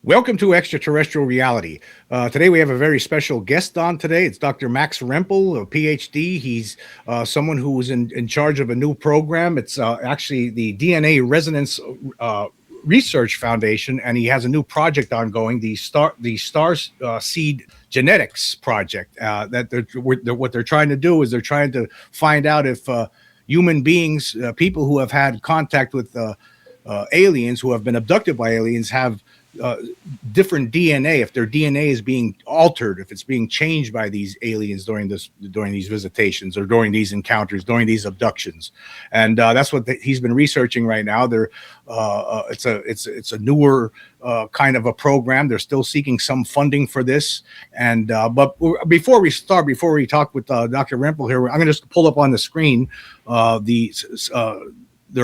Welcome to Extraterrestrial Reality. Today we have a very special guest on today. It's Dr. Max Rempel, a Ph.D. He's someone who was in charge of a new program. It's actually the DNA Resonance Research Foundation, and he has a new project ongoing, the Starseed Genetics Project. What they're trying to do is they're trying to find out if human beings, people who have had contact with aliens, who have been abducted by aliens, have different DNA, if their DNA is being altered, if it's being changed by these aliens during these visitations or during these encounters, during these abductions. And that's what he's been researching right now. It's a newer kind of a program. They're still seeking some funding for this. And but before we talk with Dr. Rempel here, I'm going to just pull up on the screen their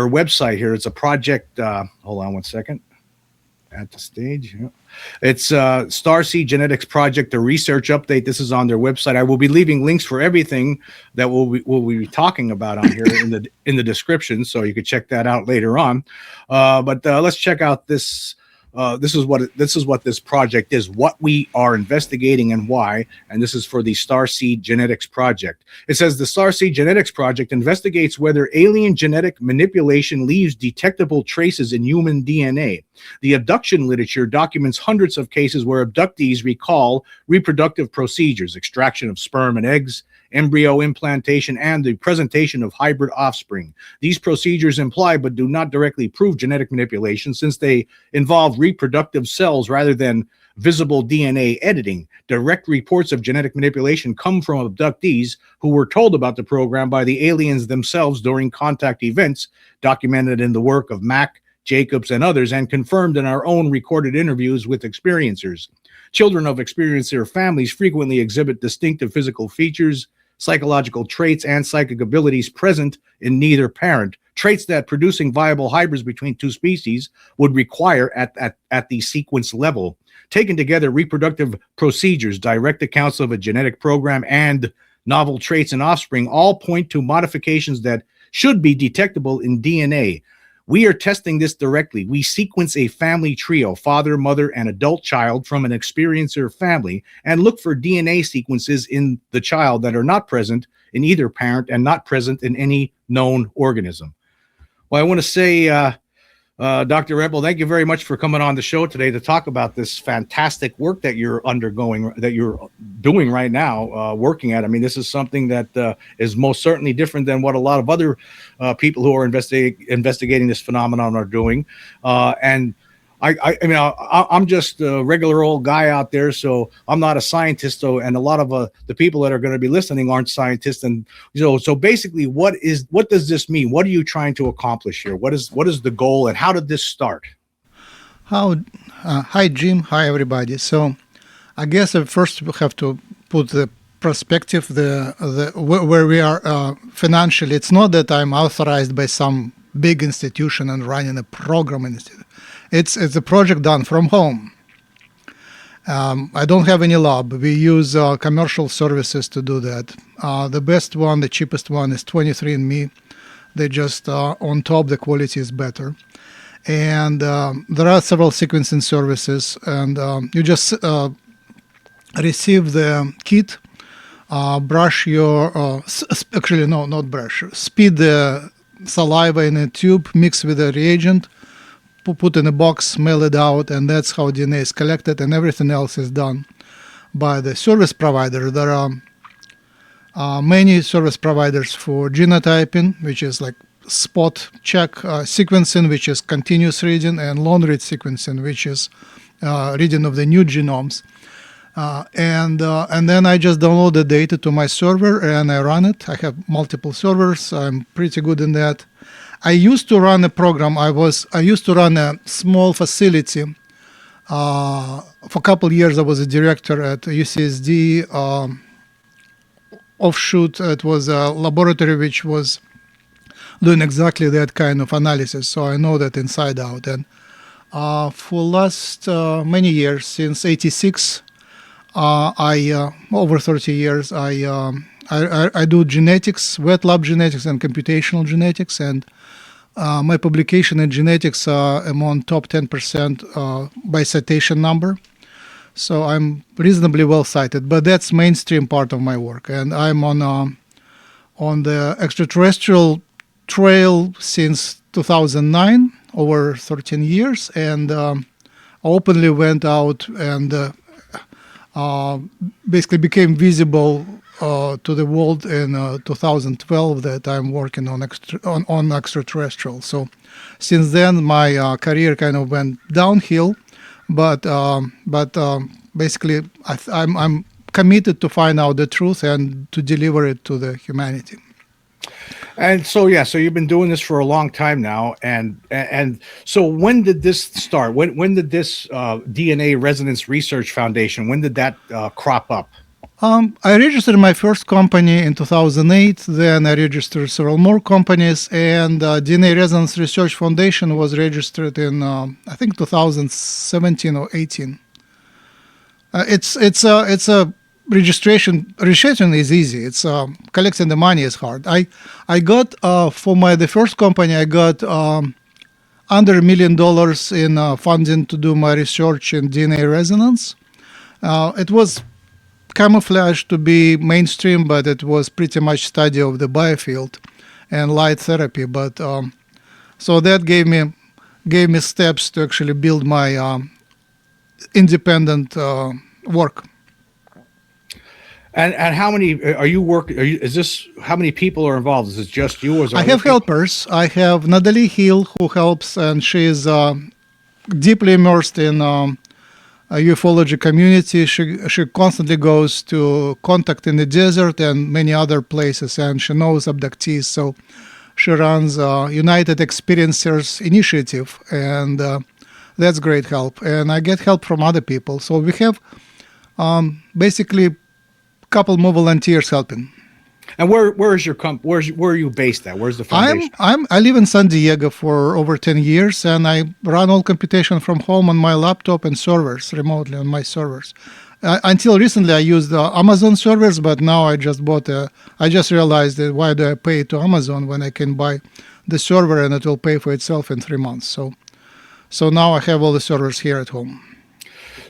website here. It's a project. Hold on one second. At the stage, yeah. It's Starseed Genetics Project, the research update. This is on their website. I will be leaving links for everything that we'll be talking about on here in the description, so you can check that out later on. But let's check out this. This is what this project is, what we are investigating and why, and this is for the Starseed Genetics Project. It says the Starseed Genetics Project investigates whether alien genetic manipulation leaves detectable traces in human DNA. The abduction literature documents hundreds of cases where abductees recall reproductive procedures, extraction of sperm and eggs, embryo implantation, and the presentation of hybrid offspring. These procedures imply but do not directly prove genetic manipulation, since they involve reproductive cells rather than visible DNA editing. Direct reports of genetic manipulation come from abductees who were told about the program by the aliens themselves during contact events, documented in the work of Mack, Jacobs, and others, and confirmed in our own recorded interviews with experiencers. Children of experiencer families frequently exhibit distinctive physical features, psychological traits, and psychic abilities present in neither parent, traits that producing viable hybrids between two species would require at the sequence level. Taken together, reproductive procedures, direct accounts of a genetic program, and novel traits in offspring all point to modifications that should be detectable in DNA. We are testing this directly. We sequence a family trio, father, mother, and adult child, from an experiencer family, and look for DNA sequences in the child that are not present in either parent and not present in any known organism. Well, I want to say, Dr. Rempel, thank you very much for coming on the show today to talk about this fantastic work that you're doing right now, working at. I mean, this is something that is most certainly different than what a lot of other people who are investigating this phenomenon are doing. And I'm just a regular old guy out there, so I'm not a scientist. So, and a lot of the people that are going to be listening aren't scientists. And so basically, what does this mean? What are you trying to accomplish here? What is the goal, and how did this start? Hi, Jim. Hi, everybody. So, I guess I first have to put the perspective, where we are financially. It's not that I'm authorized by some big institution and running a program institute. It's a project done from home. I don't have any lab. We use commercial services to do that. The best one, the cheapest one, is 23andMe. They just on top, the quality is better. And there are several sequencing services, and you just receive the kit, brush your, actually no, not brush, speed the saliva in a tube, mix with a reagent, put in a box, mail it out, and that's how DNA is collected, and everything else is done by the service provider. There are many service providers for genotyping, which is like spot check, sequencing, which is continuous reading, and long-read sequencing, which is reading of the new genomes. And then I just download the data to my server and I run it. I have multiple servers. I'm pretty good in that. I used to run a program. I used to run a small facility. For a couple of years, I was a director at UCSD offshoot. It was a laboratory which was doing exactly that kind of analysis. So I know that inside out. And for last many years, since '86, over 30 years, I do genetics, wet lab genetics, and computational genetics, and My publication in genetics are among top 10% by citation number. So I'm reasonably well cited, but that's mainstream part of my work. And I'm on the extraterrestrial trail since 2009, over 13 years, and openly went out and basically became visible to the world in 2012 that I'm working on extraterrestrial. So since then, my career kind of went downhill, but basically I'm committed to find out the truth and to deliver it to the humanity. And so yeah, so you've been doing this for a long time now, and so when did this start? When did this DNA Resonance Research Foundation? When did that crop up? I registered my first company in 2008. Then I registered several more companies, and DNA Resonance Research Foundation was registered in I think 2017 or 18. It's a registration is easy. It's collecting the money is hard. I got for the first company I got under $1 million in funding to do my research in DNA resonance. It was camouflaged to be mainstream, but it was pretty much study of the biofield and light therapy. But so that gave me steps to actually build my independent work. And how many are you working? Is this how many people are involved? Is it just you? Or is there I have helpers. I have Natalie Hill who helps, and she is deeply immersed in ufology community. She constantly goes to contact in the desert and many other places, and she knows abductees. So she runs United Experiencers Initiative, and that's great help. And I get help from other people. So we have basically couple more volunteers helping. And where is your where are you based at? Where's the foundation? I live in San Diego for over 10 years, and I run all computation from home on my laptop and servers remotely on my servers. Until recently, I used Amazon servers, but now I just realized that why do I pay to Amazon when I can buy the server and it will pay for itself in 3 months? So now I have all the servers here at home.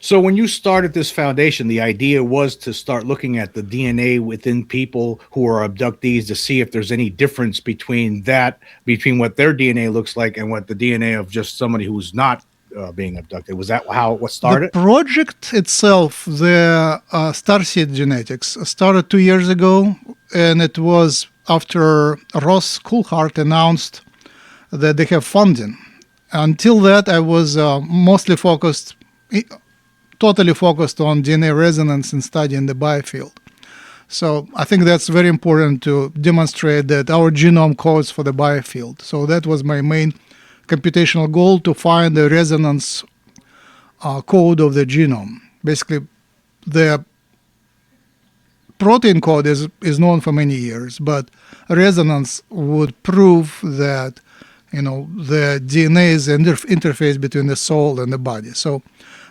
So when you started this foundation, the idea was to start looking at the DNA within people who are abductees to see if there's any difference between what their DNA looks like and what the DNA of just somebody who's not being abducted. Was that what started? The project itself, the Starseed Genetics, started 2 years ago, and it was after Ross Coulthard announced that they have funding. Until that, I was totally focused on DNA resonance and studying the biofield. So I think that's very important to demonstrate that our genome codes for the biofield. So that was my main computational goal, to find the resonance code of the genome. Basically, the protein code is known for many years, but resonance would prove that the DNA is an interface between the soul and the body. So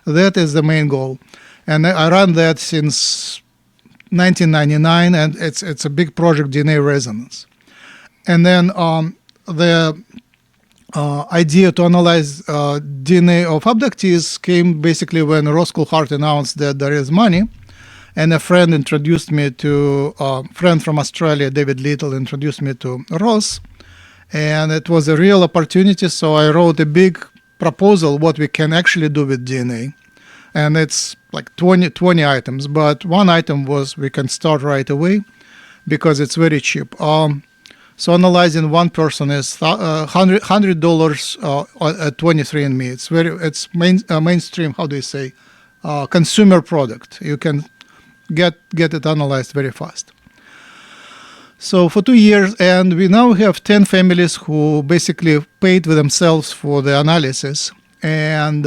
that is the main goal, and I run that since 1999, and it's a big project, DNA resonance. And then the idea to analyze DNA of abductees came basically when Ross Coulthard announced that there is money, and a friend introduced me to a friend from Australia, David Little, introduced me to Ross, and it was a real opportunity. So I wrote a big proposal what we can actually do with DNA, and it's like 20 items, but one item was we can start right away because it's very cheap. So analyzing one person is $100 at 23andMe. It's mainstream. How do you say? Consumer product. You can get it analyzed very fast. So for 2 years, and we now have 10 families who basically paid with themselves for the analysis, and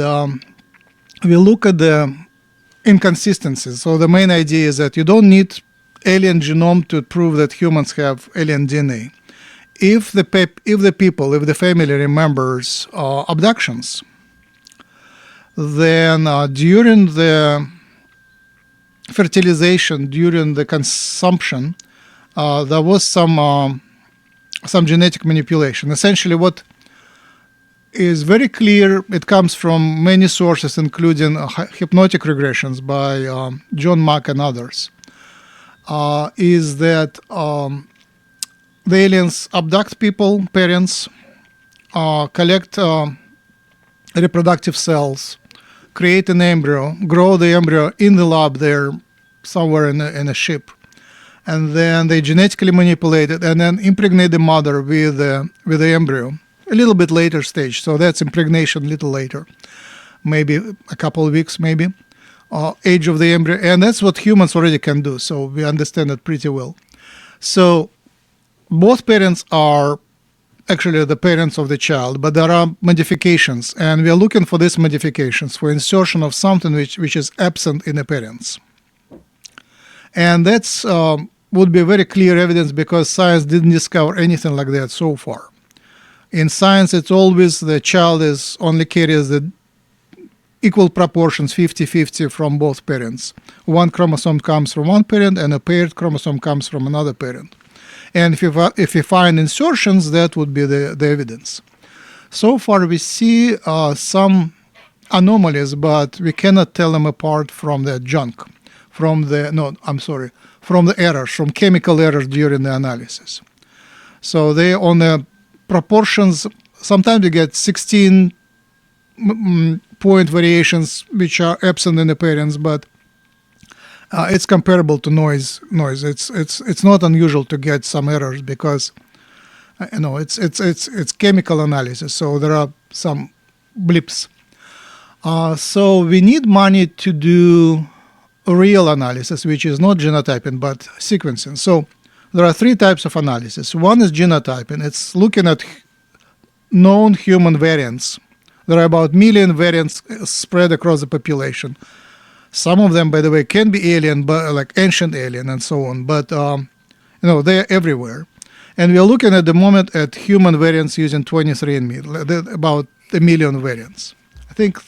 we look at the inconsistencies. So the main idea is that you don't need alien genome to prove that humans have alien DNA. If the family remembers abductions, then during the fertilization, during the consumption, there was some genetic manipulation. Essentially, what is very clear. It comes from many sources, including hypnotic regressions by John Mack and others. Is that the aliens abduct people, parents, collect reproductive cells, create an embryo, grow the embryo in the lab there, somewhere in a ship, and then they genetically manipulate it and then impregnate the mother with the embryo. A little bit later stage, so that's impregnation a little later, maybe a couple of weeks, maybe age of the embryo, and that's what humans already can do. So we understand it pretty well. So both parents are actually the parents of the child, but there are modifications, and we are looking for these modifications for insertion of something which is absent in the parents, and that's would be very clear evidence because science didn't discover anything like that so far. In science, it's always the child only carries the equal proportions, 50-50 from both parents. One chromosome comes from one parent and a paired chromosome comes from another parent. And if you find insertions, that would be the evidence. So far, we see some anomalies, but we cannot tell them apart from the junk, from the errors, from chemical errors during the analysis. So they on the proportions, sometimes you get 16 point variations which are absent in the parents, but it's comparable to noise. It's not unusual to get some errors because it's chemical analysis, so there are some blips. So we need money to do real analysis, which is not genotyping but sequencing. So there are three types of analysis. One is genotyping. It's looking at known human variants. There are about 1 million variants spread across the population. Some of them, by the way, can be alien, but like ancient alien and so on. But they're everywhere. And we are looking at the moment at human variants using 23andMe, about 1 million variants. I think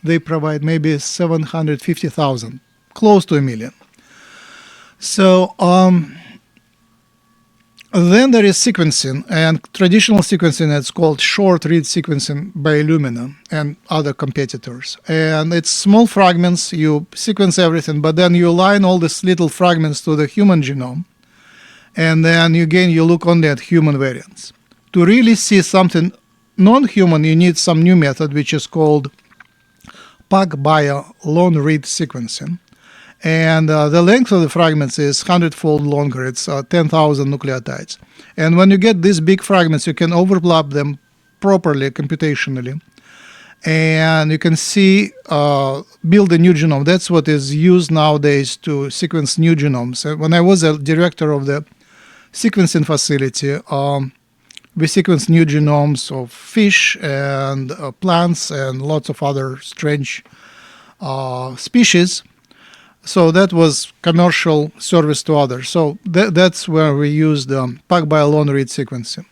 they provide maybe 750,000, close to 1 million. So then there is sequencing, and traditional sequencing, it's called short read sequencing by Illumina and other competitors. And it's small fragments, you sequence everything, but then you align all these little fragments to the human genome, and then you look only at human variants. To really see something non-human, you need some new method, which is called PacBio long read sequencing. And the length of the fragments is 100-fold longer. It's 10,000 nucleotides. And when you get these big fragments, you can overlap them properly computationally. And you can see, build a new genome. That's what is used nowadays to sequence new genomes. And when I was a director of the sequencing facility, we sequenced new genomes of fish and plants and lots of other strange species. So that was commercial service to others. So that's where we used PacBio long read sequencing.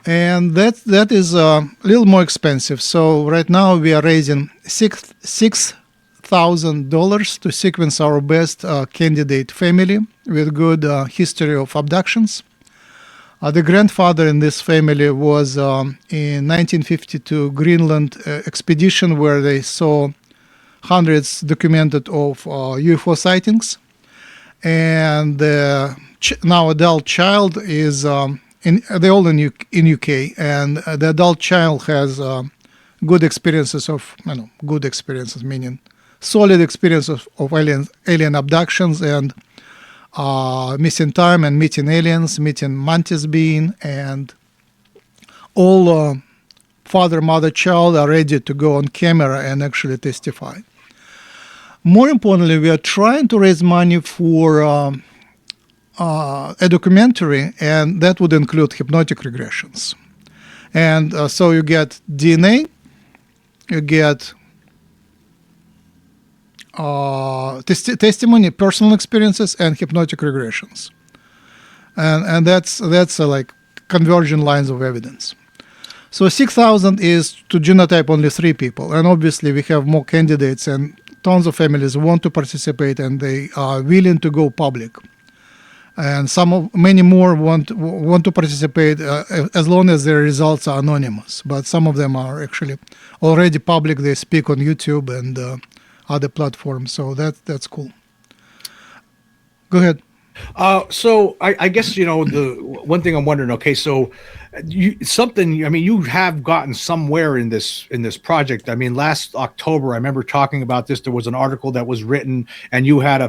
And that is a little more expensive. So right now we are raising $6,000 to sequence our best candidate family with good history of abductions. The grandfather in this family was in 1952 Greenland expedition where they saw hundreds documented of UFO sightings, and the now adult child is they're all in UK, and the adult child has good experiences of good experiences meaning solid experiences of alien abductions and missing time and meeting aliens, meeting mantis being, and all father, mother, child are ready to go on camera and actually testify. More importantly, we are trying to raise money for a documentary, and that would include hypnotic regressions. And so you get DNA, you get testimony, personal experiences, and hypnotic regressions. And that's like converging lines of evidence. So 6,000 is to genotype only 3 people, and obviously we have more candidates, and tons of families want to participate, and they are willing to go public. and many more want to participate as long as their results are anonymous. But some of them are actually already public. They speak on YouTube and other platforms, so that's cool. Go ahead. So I guess the one thing I'm wondering. Okay, so something. I mean, you have gotten somewhere in this project. I mean, last October, I remember talking about this. There was an article that was written, and you had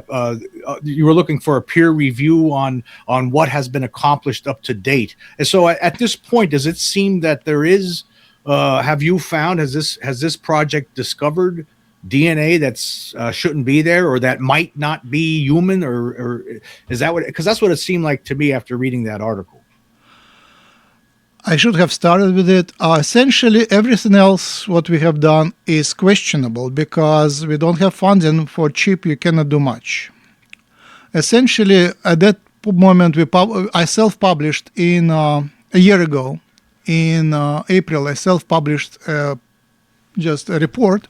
you were looking for a peer review on what has been accomplished up to date. And so, at this point, does it seem that there is? Have you found has this project discovered DNA that's shouldn't be there, or that might not be human, or is that what? Because that's what it seemed like to me after reading that article. I should have started with it. Essentially, everything else what we have done is questionable because we don't have funding. For cheap, you cannot do much. Essentially, at that moment, I self-published in a year ago, in April. I self-published just a report.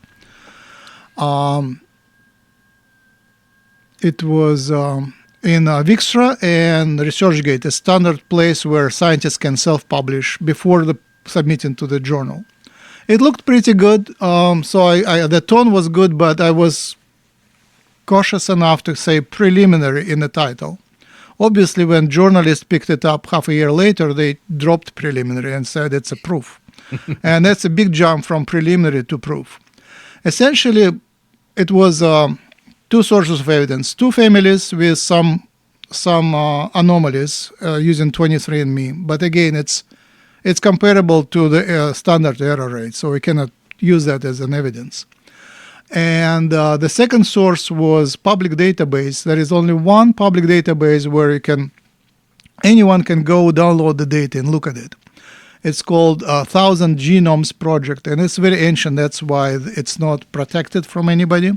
It was in Vixra and ResearchGate, a standard place where scientists can self-publish before submitting to the journal. It looked pretty good, so the tone was good, but I was cautious enough to say preliminary in the title. Obviously, when journalists picked it up half a year later, they dropped preliminary and said it's a proof. And that's a big jump from preliminary to proof. Essentially, it was two sources of evidence, two families with some anomalies using 23andMe. But again, it's comparable to the standard error rate, so we cannot use that as an evidence. And the second source was public database. There is only one public database where anyone can go download the data and look at it. It's called 1000 Genomes Project, and it's very ancient. That's why it's not protected from anybody.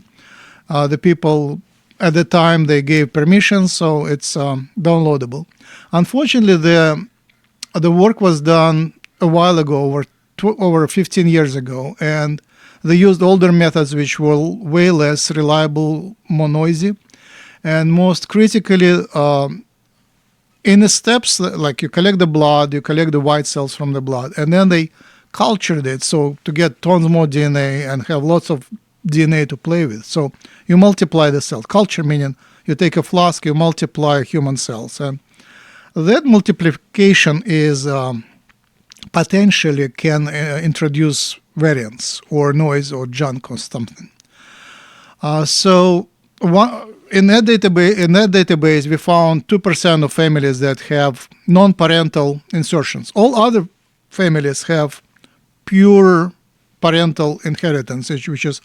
The people at the time, they gave permission, so it's downloadable. Unfortunately, the work was done a while ago, over 15 years ago, and they used older methods which were way less reliable, more noisy, and most critically, in the steps, like you collect the blood, you collect the white cells from the blood, and then they cultured it so to get tons more DNA and have lots of DNA to play with. So you multiply the cell. Culture meaning you take a flask, you multiply human cells, and that multiplication is potentially can introduce variants or noise or junk or something. In that database, we found 2% of families that have non-parental insertions. All other families have pure parental inheritance, which is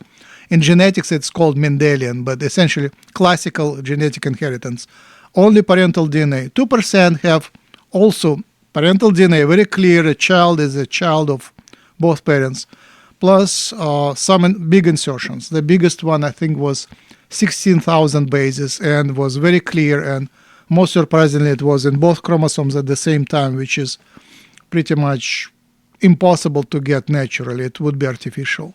in genetics it's called Mendelian, but essentially classical genetic inheritance. Only parental DNA. 2% have also parental DNA, very clear. A child is a child of both parents, plus some big insertions. The biggest one, I think, was 16,000 bases and was very clear, and most surprisingly, it was in both chromosomes at the same time, which is pretty much impossible to get naturally. It would be artificial.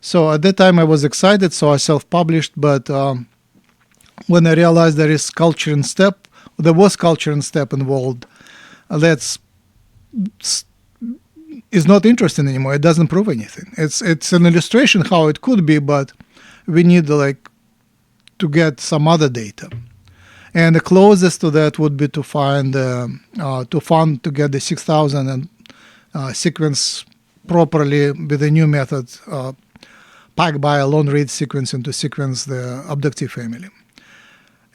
So at that time, I was excited, so I self-published, but when I realized there was culture and step involved, that's is not interesting anymore. It doesn't prove anything. It's an illustration how it could be, but we need to get some other data. And the closest to that would be to find to get the 6,000 and sequence properly with a new method, packed by a long read sequencing to sequence the abductee family.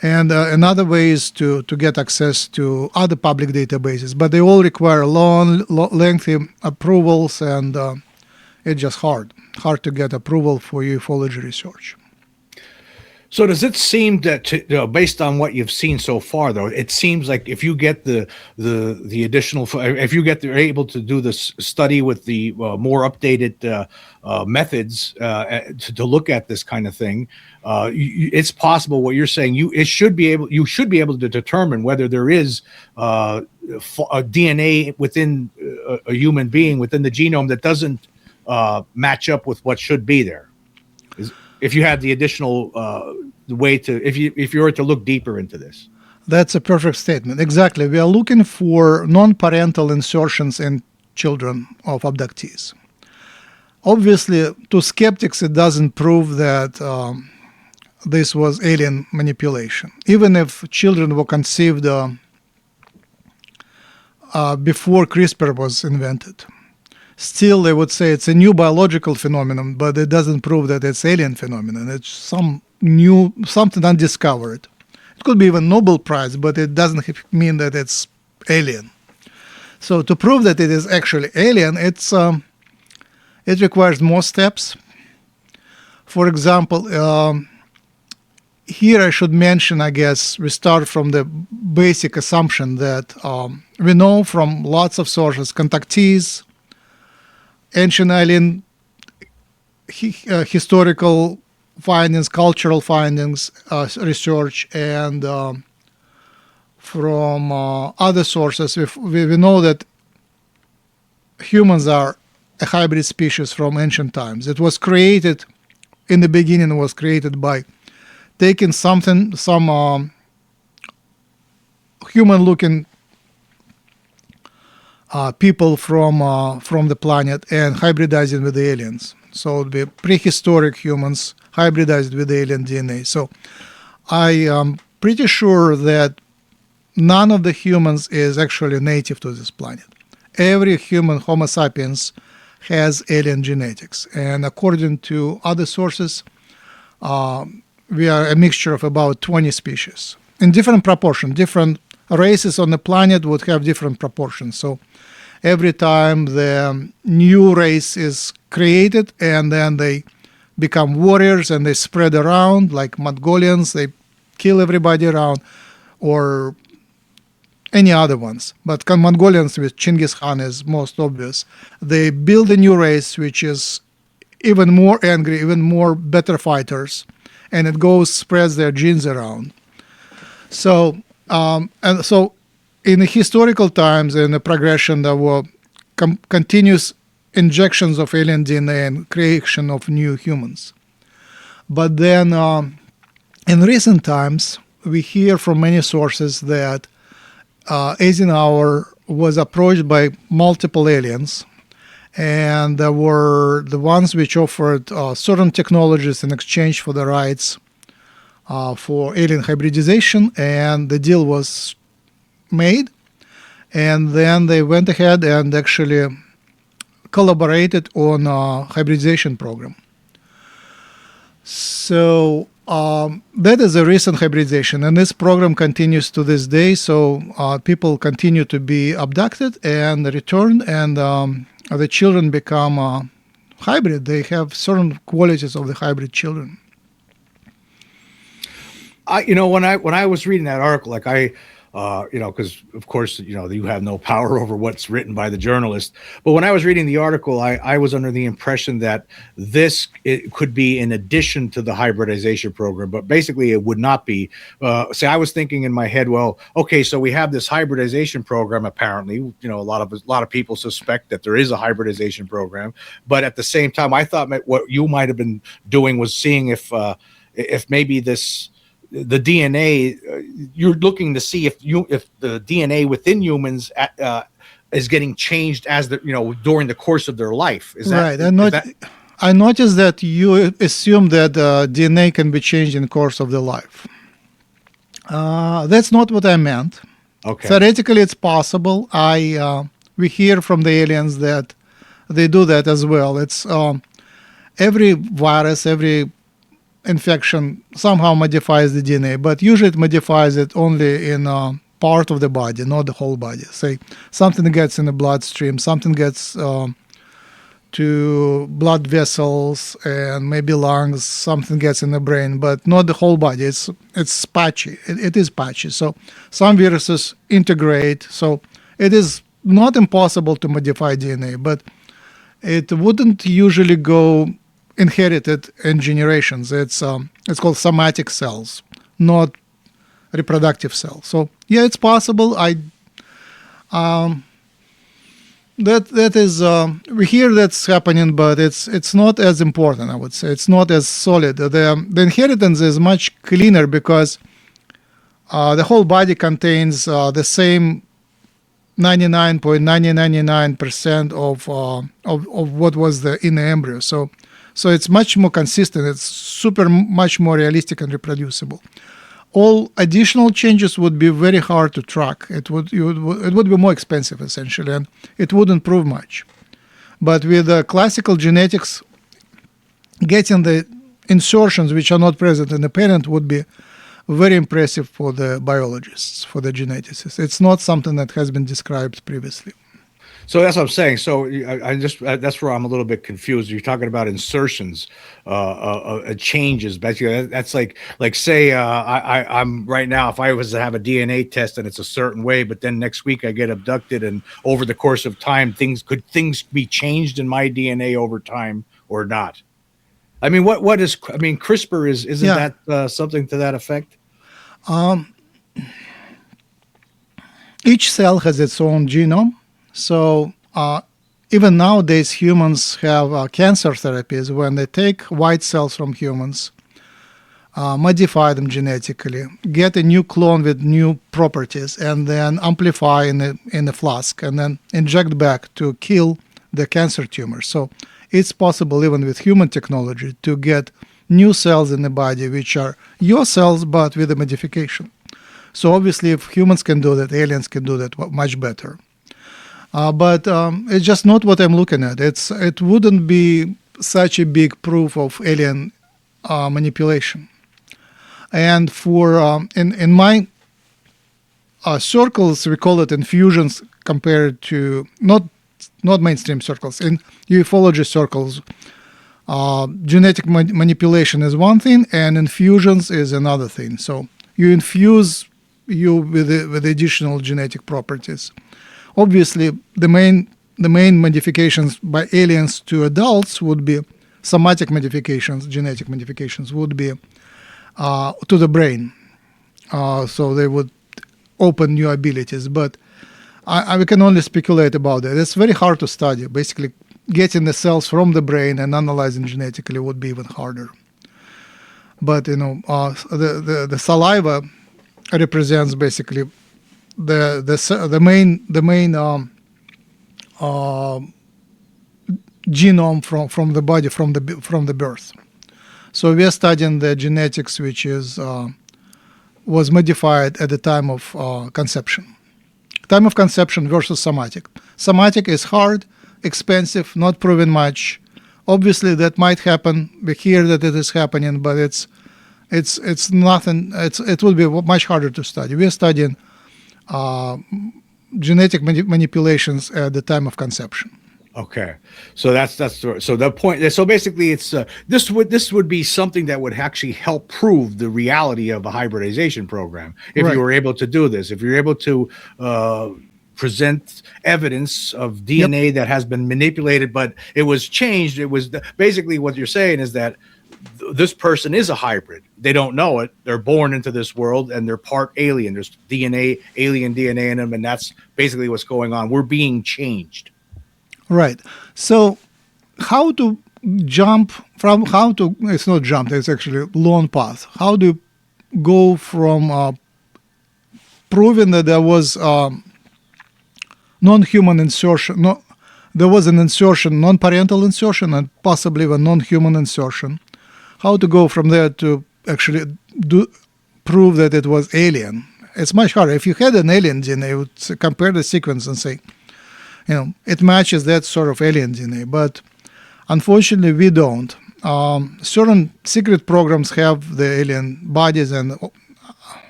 And another way is to get access to other public databases, but they all require long, lengthy approvals, and it's just hard to get approval for ufology research. So does it seem that, based on what you've seen so far, though, it seems like if you get the additional, if you get able to do this study with the more updated methods to look at this kind of thing, it's possible. What you're saying, you should be able to determine whether there is a DNA within a human being within the genome that doesn't match up with what should be there. If you had the additional way to, if you were to look deeper into this. That's a perfect statement. Exactly. We are looking for non-parental insertions in children of abductees. Obviously, to skeptics, it doesn't prove that this was alien manipulation. Even if children were conceived before CRISPR was invented, still they would say it's a new biological phenomenon, but it doesn't prove that it's alien phenomenon. It's something undiscovered. It could be even Nobel Prize, but it doesn't mean that it's alien. So to prove that it is actually alien, it requires more steps. For example, here I should mention, I guess, we start from the basic assumption that we know from lots of sources, contactees, ancient alien historical findings, cultural findings, research, and from other sources, we know that humans are a hybrid species from ancient times. It was created, in the beginning, it was created by taking some human-looking people from the planet and hybridizing with the aliens. So it would be prehistoric humans hybridized with alien DNA. So I am pretty sure that none of the humans is actually native to this planet. Every human, Homo sapiens, has alien genetics. And according to other sources, we are a mixture of about 20 species in different proportions. Different races on the planet would have different proportions. So every time the new race is created and then they become warriors and they spread around like Mongolians, they kill everybody around, or any other ones. But Mongolians with Genghis Khan is most obvious. They build a new race which is even more angry, even more better fighters, and it spreads their genes around. So in the historical times, in the progression, there were continuous injections of alien DNA and creation of new humans. But then in recent times, we hear from many sources that Eisenhower was approached by multiple aliens, and there were the ones which offered certain technologies in exchange for the rights for alien hybridization, and the deal was made. And then they went ahead and actually collaborated on a hybridization program. So that is a recent hybridization, and this program continues to this day. So people continue to be abducted and returned, and the children become hybrid. They have certain qualities of the hybrid children. When I was reading that article, because of course, you have no power over what's written by the journalist. But when I was reading the article, I was under the impression that it could be in addition to the hybridization program, but basically it would not be. I was thinking in my head, well, okay, so we have this hybridization program. Apparently, a lot of people suspect that there is a hybridization program, but at the same time, I thought what you might have been doing was seeing if maybe the DNA, you're looking to see if the DNA within humans is getting changed as during the course of their life. Is that right? I noticed that you assume that DNA can be changed in the course of the life. That's not what I meant. Okay. Theoretically, it's possible. We hear from the aliens that they do that as well. It's every virus, every infection somehow modifies the DNA, but usually it modifies it only in part of the body, not the whole body. Say something gets in the bloodstream, something gets to blood vessels and maybe lungs, something gets in the brain, but not the whole body. It's patchy. It is patchy. So some viruses integrate. So it is not impossible to modify DNA, but it wouldn't usually go inherited in generations. It's called somatic cells, not reproductive cells. So yeah, it's possible. That is we hear that's happening, but it's not as important. I would say it's not as solid. The inheritance is much cleaner because The whole body contains the same 99.999% of what was in the embryo. So it's much more consistent. It's much more realistic and reproducible. All additional changes would be very hard to track. It would be more expensive essentially, and it wouldn't prove much. But with classical genetics, getting the insertions which are not present in the parent would be very impressive for the biologists, for the geneticists. It's not something that has been described previously. So that's what I'm saying. So I just that's where I'm a little bit confused. You're talking about insertions, changes. Basically, that's like say I'm right now. If I was to have a DNA test and it's a certain way, but then next week I get abducted, and over the course of time, things be changed in my DNA over time or not? I mean, what is? I mean, CRISPR isn't Yeah. that something to that effect? Each cell has its own genome. So even nowadays, humans have cancer therapies when they take white cells from humans, modify them genetically, get a new clone with new properties, and then amplify in a flask, and then inject back to kill the cancer tumor. So it's possible even with human technology to get new cells in the body which are your cells but with a modification. So obviously if humans can do that, aliens can do that much better. But it's just not what I'm looking at. It wouldn't be such a big proof of alien manipulation. And for in my circles, we call it infusions compared to not mainstream circles. In ufology circles, genetic manipulation is one thing, and infusions is another thing. So you infuse you with additional genetic properties. Obviously, the main modifications by aliens to adults would be somatic modifications, genetic modifications would be to the brain. So they would open new abilities. But we can only speculate about that. It's very hard to study. Basically, getting the cells from the brain and analyzing genetically would be even harder. But the saliva represents basically the main genome from the body from the birth. So we are studying the genetics which was modified at the time of conception. Time of conception versus somatic. Somatic is hard, expensive, not proven much. Obviously, that might happen. We hear that it is happening, but it's nothing. It will be much harder to study. We are studying genetic manipulations at the time of conception. Okay, so that's the point. So basically, it's this would be something that would actually help prove the reality of a hybridization program if Right. you were able to do this. If you're able to present evidence of DNA that has been manipulated, but it was changed. It was basically what you're saying is that this person is a hybrid. They don't know it. They're born into this world and they're part alien. There's alien DNA in them, and that's basically what's going on. We're being changed. Right. So how to jump from it's not jump, it's actually a long path. How do you go from proving that there was non-human insertion, there was an insertion, non-parental insertion, and possibly a non-human insertion. How to go from there to actually prove that it was alien? It's much harder. If you had an alien DNA, you would compare the sequence and say, it matches that sort of alien DNA. But unfortunately, we don't. Certain secret programs have the alien bodies, and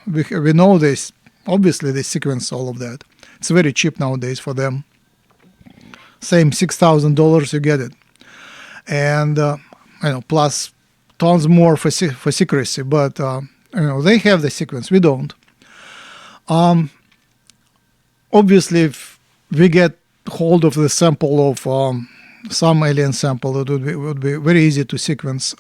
we know this. Obviously, they sequence all of that. It's very cheap nowadays for them. Same $6,000, you get it, and plus tons more for secrecy. But they have the sequence. We don't. Obviously, if we get hold of the sample of some alien sample, it would be very easy to sequence.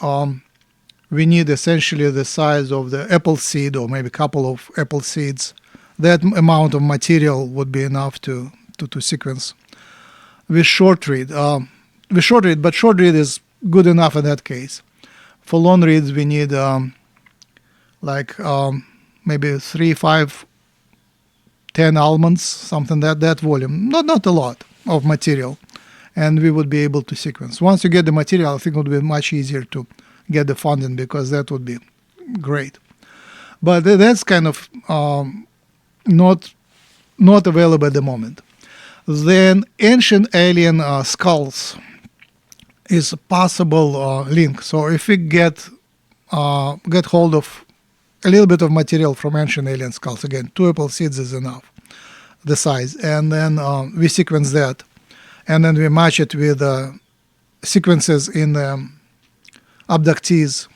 We need essentially the size of the apple seed, or maybe a couple of apple seeds. That amount of material would be enough to sequence. With short read, but short read is good enough in that case. For long reads, we need maybe 3, 5, 10 almonds, something that volume, not a lot of material, and we would be able to sequence. Once you get the material, I think it would be much easier to get the funding, because that would be great. But that's kind of not available at the moment. Then ancient alien skulls is a possible link. So if we get hold of a little bit of material from ancient alien skulls, again, 2 apple seeds is enough, the size, and then we sequence that, and then we match it with sequences in abductees.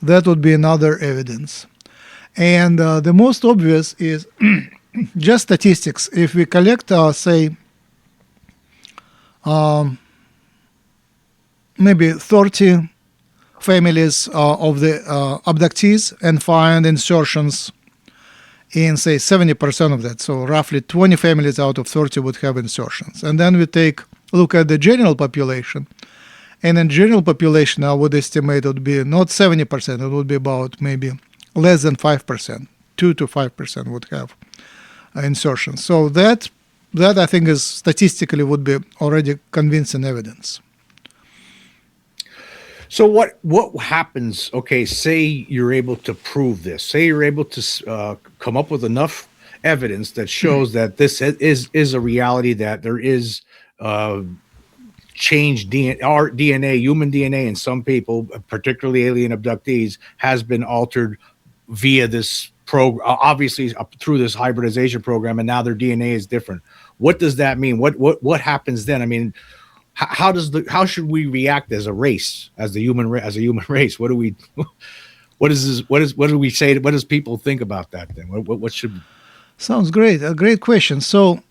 That would be another evidence. And the most obvious is just statistics. If we collect, say, maybe 30 families of the abductees and find insertions in, say, 70% of that, so roughly 20 families out of 30 would have insertions. And then we look at the general population, and in general population, I would estimate it would be not 70%, it would be about maybe less than 5%, 2 to 5% would have insertions. So that I think is statistically would be already convincing evidence. So what happens? Okay, say you're able to prove this. Say you're able to come up with enough evidence that shows that this is a reality, that there is changed DNA, human DNA in some people, particularly alien abductees, has been altered via this obviously through this hybridization program, and now their DNA is different. What does that mean? What happens then? I mean, how should we react as a race, as a human race? What do we say? What does people think about that then? What should? Sounds great. A great question. So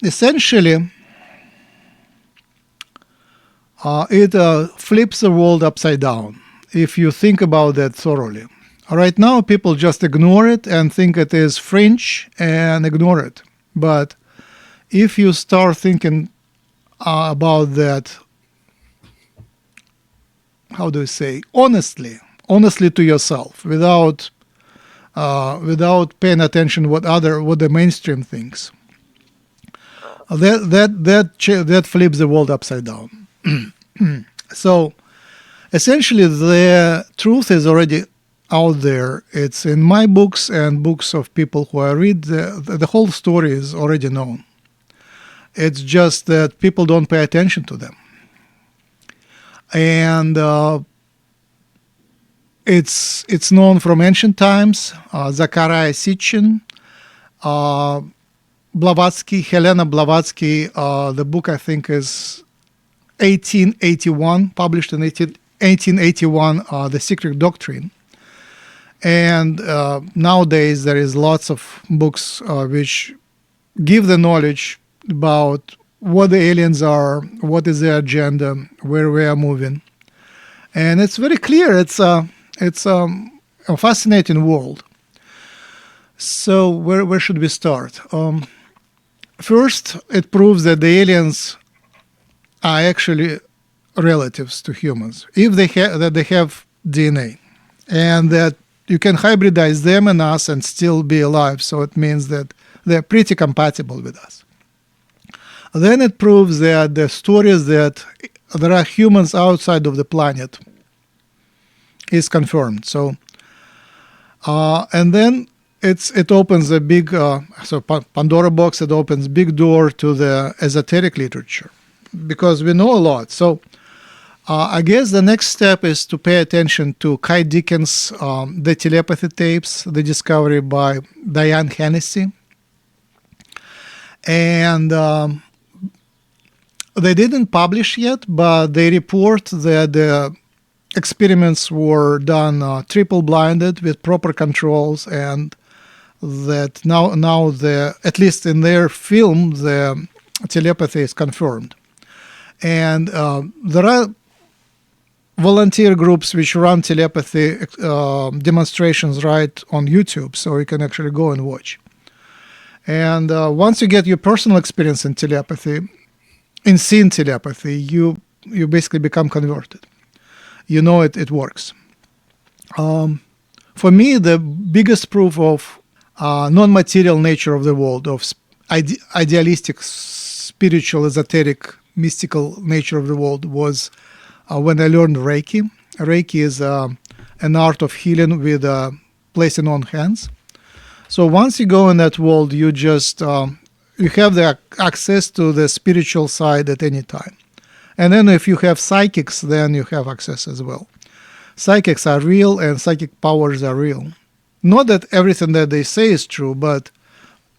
essentially, it flips the world upside down if you think about that thoroughly. Right now, people just ignore it and think it is fringe and ignore it. But if you start thinking about that, how do you say, honestly to yourself, without paying attention what the mainstream thinks, that flips the world upside down. So essentially, the truth is already out there. It's in my books and books of people who I read. The whole story is already known. It's just that people don't pay attention to them. And it's known from ancient times. Zachariah Sitchin, Blavatsky, Helena Blavatsky, the book I think is 1881, published in 1881, The Secret Doctrine. And nowadays there is lots of books which give the knowledge about what the aliens are, what is their agenda, where we are moving. And it's very clear. It's a fascinating world. So where should we start? First, it proves that the aliens are actually relatives to humans, if they have DNA, and that you can hybridize them and us and still be alive. So it means that they're pretty compatible with us. Then it proves that the stories that there are humans outside of the planet is confirmed. So, and then it opens a big, Pandora box. It opens big door to the esoteric literature, because we know a lot. So, I guess the next step is to pay attention to Kai Dickens' The Telepathy Tapes, the discovery by Diane Hennessy. And they didn't publish yet, but they report that the experiments were done triple blinded with proper controls, and that now at least in their film, the telepathy is confirmed. And there are volunteer groups which run telepathy demonstrations right on YouTube, so you can actually go and watch. And once you get your personal experience in telepathy, in seeing telepathy, you basically become converted. You know it works. For me, the biggest proof of non-material nature of the world, of idealistic, spiritual, esoteric, mystical nature of the world was when I learned Reiki. Reiki is an art of healing with placing on hands. So once you go in that world, you just you have the access to the spiritual side at any time. And then if you have psychics, then you have access as well. Psychics are real and psychic powers are real. Not that everything that they say is true, but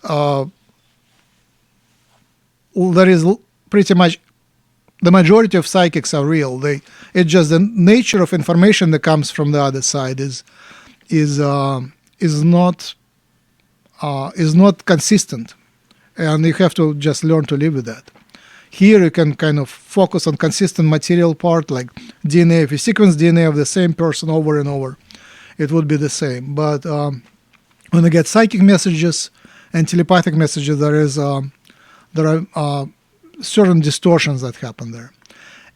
there is pretty much the majority of psychics are real. It's just the nature of information that comes from the other side is not consistent, and you have to just learn to live with that. Here you can kind of focus on consistent material part like DNA. If you sequence DNA of the same person over and over, it would be the same. But when you get psychic messages and telepathic messages, there are certain distortions that happen there.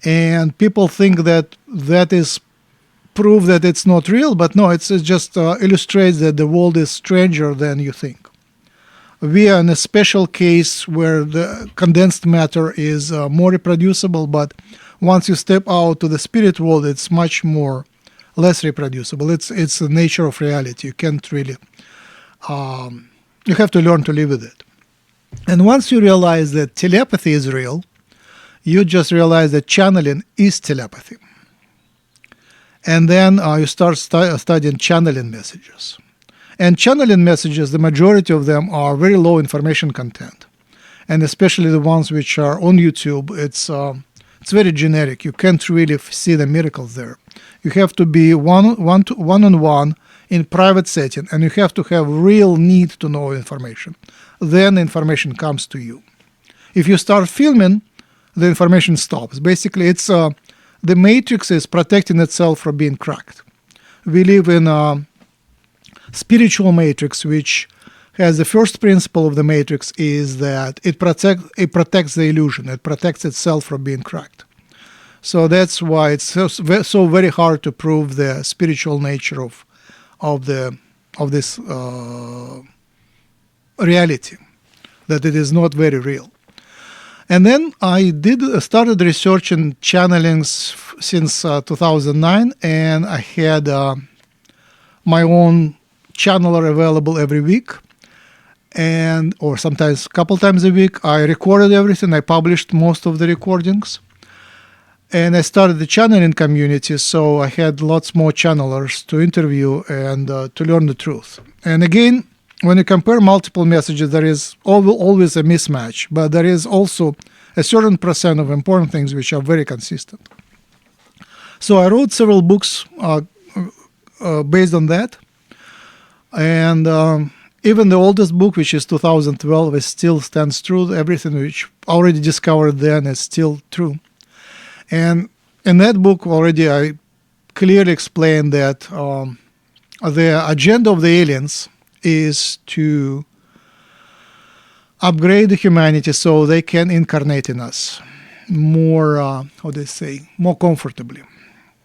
And people think that is proof that it's not real, but no, it just illustrates that the world is stranger than you think. We are in a special case where the condensed matter is more reproducible, but once you step out to the spirit world, it's much more less reproducible. It's the nature of reality. You can't really, you have to learn to live with it. And once you realize that telepathy is real, you just realize that channeling is telepathy. And then you start studying channeling messages. And channeling messages, the majority of them are very low information content. And especially the ones which are on YouTube, it's very generic. You can't really see the miracles there. You have to be one-on-one in private setting, and you have to have real need to know information. Then information comes to you. If you start filming, the information stops. Basically, it's the matrix is protecting itself from being cracked. We live in a spiritual matrix, which has the first principle of the matrix is that it protects the illusion. It protects itself from being cracked. So that's why it's so very hard to prove the spiritual nature of this reality, that it is not very real. And then I started researching channelings since 2009, and I had my own channeler available every week, or sometimes a couple times a week. I recorded everything. I published most of the recordings. And I started the channeling community, so I had lots more channelers to interview and to learn the truth. And again, when you compare multiple messages, there is always a mismatch, but there is also a certain percent of important things which are very consistent. So I wrote several books based on that. And even the oldest book, which is 2012, it still stands true. Everything which already discovered then is still true. And in that book already I clearly explained that the agenda of the aliens is to upgrade the humanity so they can incarnate in us more, more comfortably.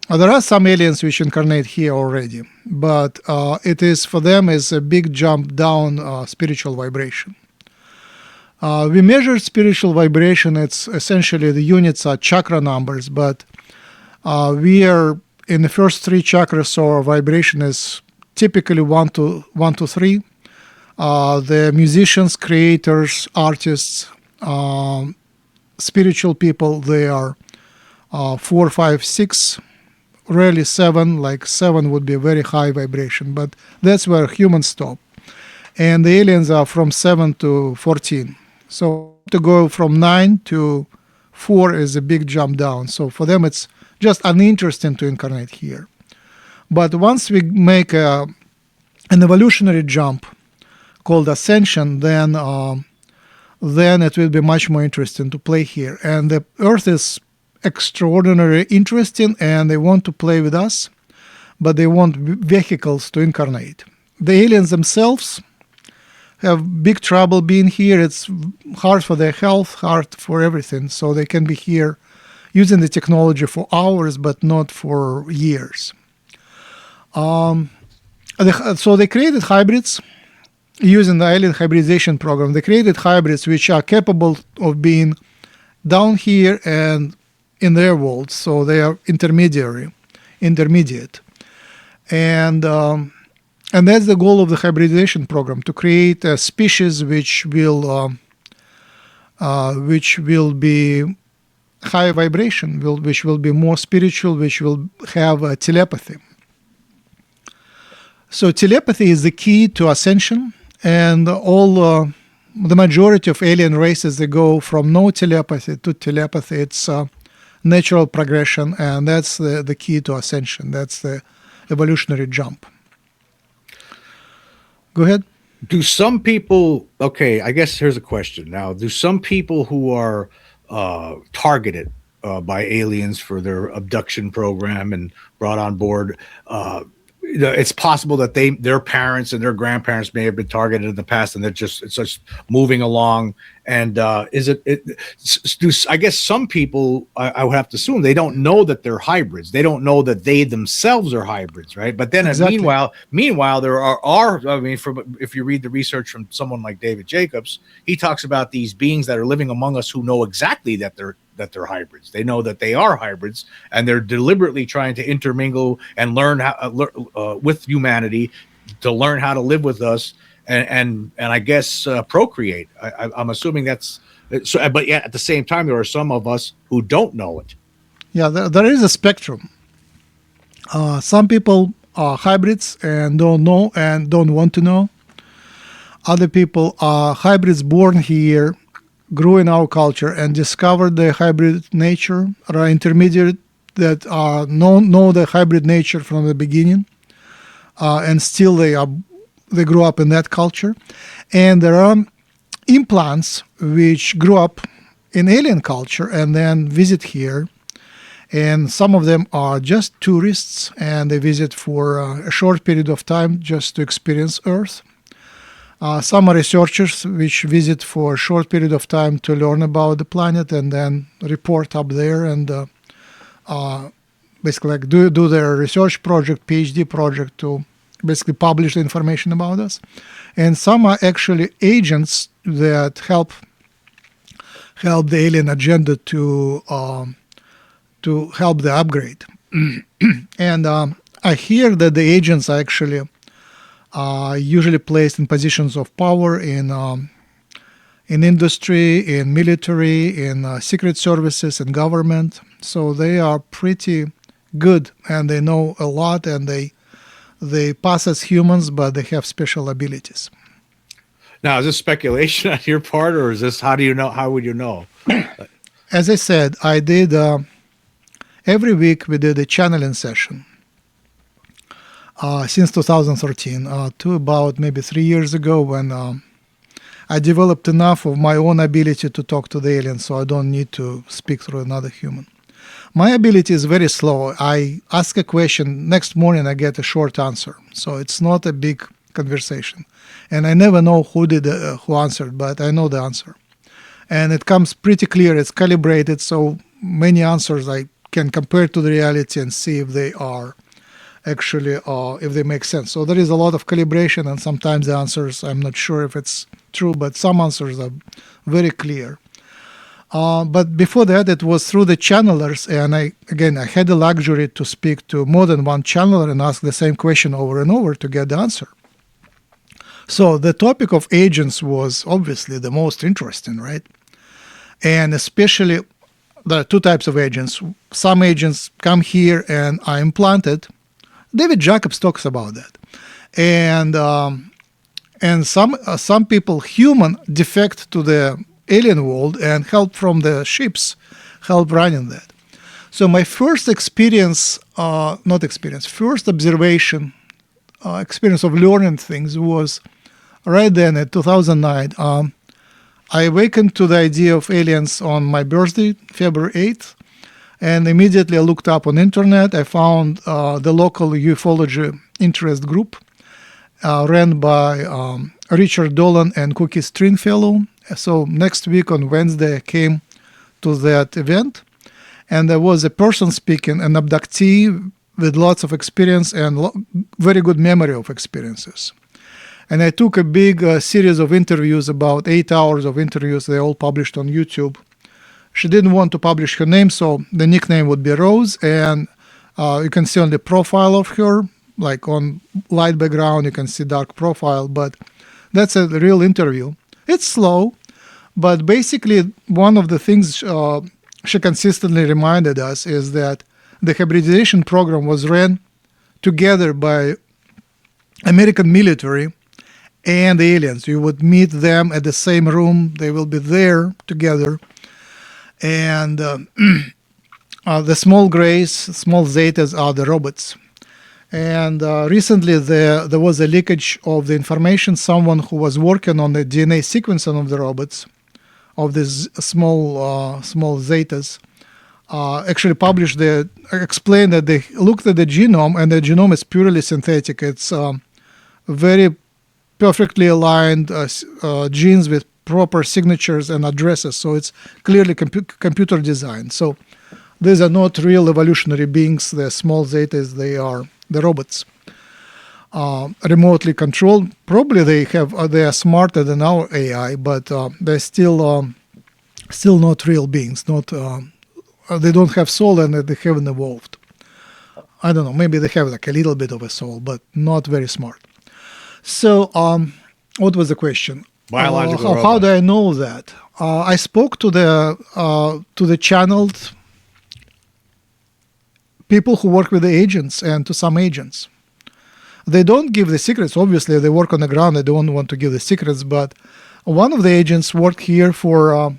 There are some aliens which incarnate here already, but it is for them is a big jump down spiritual vibration. We measure spiritual vibration. It's essentially the units are chakra numbers, but we are in the first three chakras, so our vibration is typically 1 to 3. The musicians, creators, artists, spiritual people, they are 4, 5, 6, rarely 7. Like 7 would be a very high vibration, but that's where humans stop. And the aliens are from 7 to 14. So to go from 9 to 4 is a big jump down. So for them, it's just uninteresting to incarnate here. But once we make an evolutionary jump called ascension, then it will be much more interesting to play here. And the Earth is extraordinarily interesting, and they want to play with us, but they want vehicles to incarnate. The aliens themselves have big trouble being here. It's hard for their health, hard for everything. So they can be here using the technology for hours, but not for years. So they created hybrids using the alien hybridization program. They created hybrids which are capable of being down here and in their world. So they are intermediate, and that's the goal of the hybridization program, to create a species which will be high vibration, which will be more spiritual, which will have telepathy. So telepathy is the key to ascension, and the majority of alien races, they go from no telepathy to telepathy. It's natural progression, and that's the key to ascension. That's the evolutionary jump. Go ahead. Do some people, okay, I guess here's a question now. Do some people who are targeted by aliens for their abduction program and brought on board, it's possible that their parents and their grandparents may have been targeted in the past, and it's just moving along. And I guess some people, I would have to assume, they don't know that they're hybrids. They don't know that they themselves are hybrids, right? But then, Exactly. meanwhile, there are. I mean, if you read the research from someone like David Jacobs, he talks about these beings that are living among us who know exactly that they're hybrids. They know that they are hybrids, and they're deliberately trying to intermingle and learn how with humanity, to learn how to live with us, and I guess procreate. I'm assuming that's so. But yet at the same time, there are some of us who don't know it. Yeah, there is a spectrum. Some people are hybrids and don't know and don't want to know. Other people are hybrids born here, grew in our culture, and discovered the hybrid nature, or are intermediate that know the hybrid nature from the beginning, and still they grew up in that culture. And there are implants which grew up in alien culture and then visit here. And some of them are just tourists, and they visit for a short period of time just to experience Earth. Some are researchers which visit for a short period of time to learn about the planet and then report up there and basically like do their research project, Ph.D. project, to basically publish the information about us. And some are actually agents that help the alien agenda to help the upgrade. And I hear that the agents are actually usually placed in positions of power in industry, in military, in secret services, and government. So they are pretty good, and they know a lot, and they pass as humans, but they have special abilities. Now, is this speculation on your part, or is this, how do you know? How would you know? As I said, I did every week we did a channeling session. Since 2013 to about maybe 3 years ago, when I developed enough of my own ability to talk to the aliens, so I don't need to speak through another human. My ability is very slow. I ask a question, next morning I get a short answer. So it's not a big conversation. And I never know who answered, but I know the answer. And it comes pretty clear, it's calibrated, so many answers I can compare to the reality and see if they are actually, if they make sense. So there is a lot of calibration, and sometimes the answers, I'm not sure if it's true, but some answers are very clear. But before that, it was through the channelers, and I had the luxury to speak to more than one channeler and ask the same question over and over to get the answer. So the topic of agents was obviously the most interesting, right? And especially, there are two types of agents. Some agents come here and are implanted. David Jacobs talks about that, and some people, human, defect to the alien world and help from the ships, help running that. So my first experience, first observation, experience of learning things was right then in 2009. I awakened to the idea of aliens on my birthday, February 8th. And immediately I looked up on internet. I found the local ufology interest group ran by Richard Dolan and Cookie Stringfellow. So next week on Wednesday, I came to that event, and there was a person speaking, an abductee, with lots of experience and very good memory of experiences. And I took a big series of interviews, about 8 hours of interviews. They all published on YouTube. She didn't want to publish her name, so the nickname would be Rose. And you can see on the profile of her, like on light background, you can see dark profile. But that's a real interview. It's slow, but basically one of the things she consistently reminded us is that the hybridization program was ran together by American military and the aliens. You would meet them at the same room. They will be there together. And the small grays, small zetas are the robots. And recently there was a leakage of the information. Someone who was working on the DNA sequencing of the robots, of these small zetas, actually explained that they looked at the genome, and the genome is purely synthetic. It's very perfectly aligned genes with proper signatures and addresses. So it's clearly computer designed. So these are not real evolutionary beings. The small zetas, they are the robots. Remotely controlled. Probably they are smarter than our AI, but they're still not real beings. They don't have soul, and they haven't evolved. I don't know. Maybe they have like a little bit of a soul, but not very smart. So, what was the question? Biological how do I know that? I spoke to the channeled people who work with the agents and to some agents. They don't give the secrets. Obviously, they work on the ground. They don't want to give the secrets. But one of the agents worked here for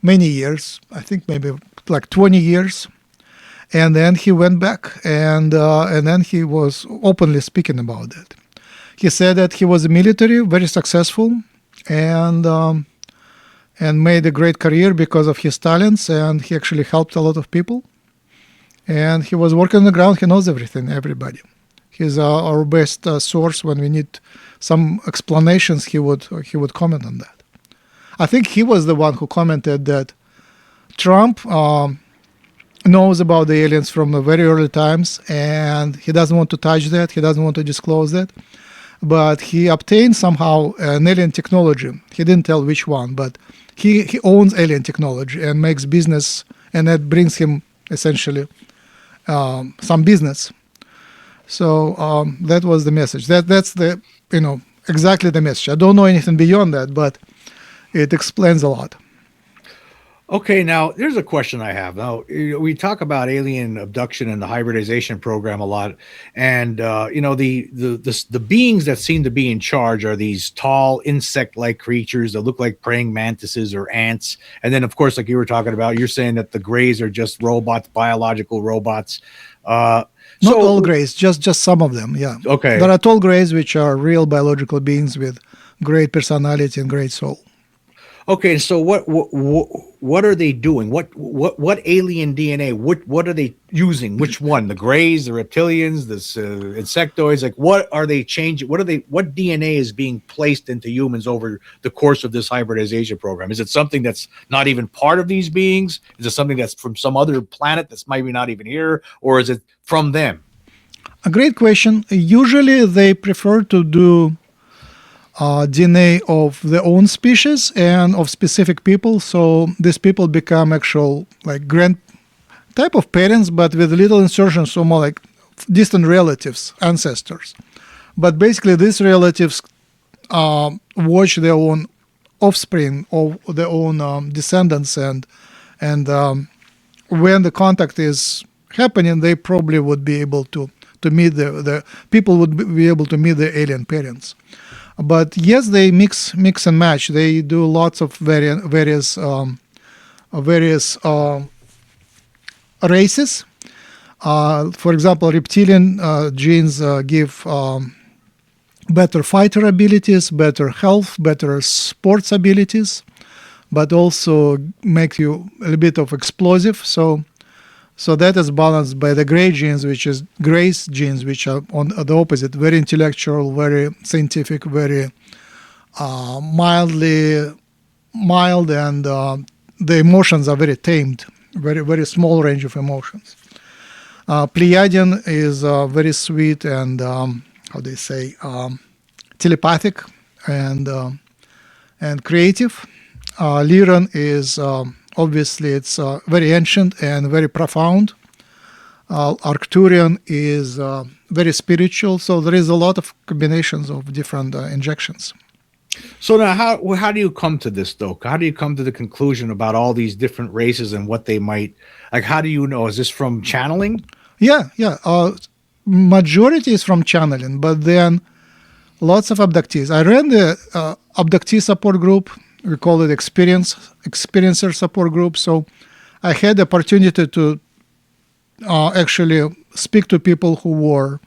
many years. I think maybe like 20 years. And then he went back, and then he was openly speaking about it. He said that he was a military, very successful, and made a great career because of his talents, and he actually helped a lot of people. And he was working on the ground. He knows everybody. He's our best source when we need some explanations. He would comment on that. I think he was the one who commented that Trump knows about the aliens from the very early times, and he doesn't want to touch that. He doesn't want to disclose that. But he obtained somehow an alien technology. He didn't tell which one, but he owns alien technology and makes business, and that brings him essentially some business. So that was the message. That's the exactly the message. I don't know anything beyond that, but it explains a lot. Okay, now there's a question I have. Now we talk about alien abduction and the hybridization program a lot, and the beings that seem to be in charge are these tall insect-like creatures that look like praying mantises or ants. And then, of course, like you were talking about, you're saying that the Greys are just robots, biological robots. Not all Greys, just some of them. Yeah. Okay. There are tall Greys which are real biological beings with great personality and great soul. Okay, so what are they doing? What alien DNA? What are they using? Which one? The Greys, the reptilians, the insectoids? Like, what are they changing? What DNA is being placed into humans over the course of this hybridization program? Is it something that's not even part of these beings? Is it something that's from some other planet that's maybe not even here, or is it from them? A great question. Usually, they prefer to do DNA of their own species and of specific people. So these people become actual like grand type of parents, but with little insertions, so more like distant relatives, ancestors. But basically, these relatives watch their own offspring or their own descendants, and when the contact is happening, they probably would be able to meet the people would be able to meet their alien parents. But yes, they mix and match. They do lots of various races. For example, reptilian genes give better fighter abilities, better health, better sports abilities, but also make you a little bit of explosive. So that is balanced by the gray genes, which is Gray's genes, which are on the opposite, very intellectual, very scientific, very mild, and the emotions are very tamed, very, very small range of emotions. Pleiadian is very sweet and how do you say telepathic and creative. Lyran is obviously it's very ancient and very profound. Arcturian is very spiritual, so there is a lot of combinations of different injections. So now, how do you come to this though? How do you come to the conclusion about all these different races and what they might like? How do you know? Is this from channeling? Yeah. Majority is from channeling, but then lots of abductees. I ran the abductee support group. We call it experiencer support group. So I had the opportunity to actually speak to people who were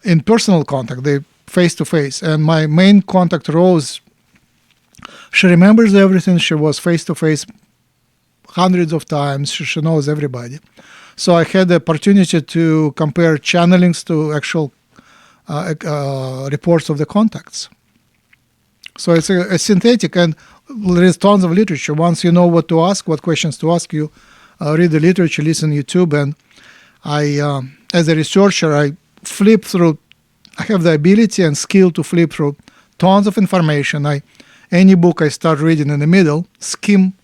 in personal contact, they face to face. And my main contact, Rose, she remembers everything. She was face to face hundreds of times. She knows everybody. So I had the opportunity to compare channelings to actual reports of the contacts. So it's a synthetic, and there is tons of literature. Once you know what to ask, what questions to ask, you read the literature, listen to YouTube, and I, as a researcher, I flip through. I have the ability and skill to flip through tons of information. Any book I start reading in the middle, skim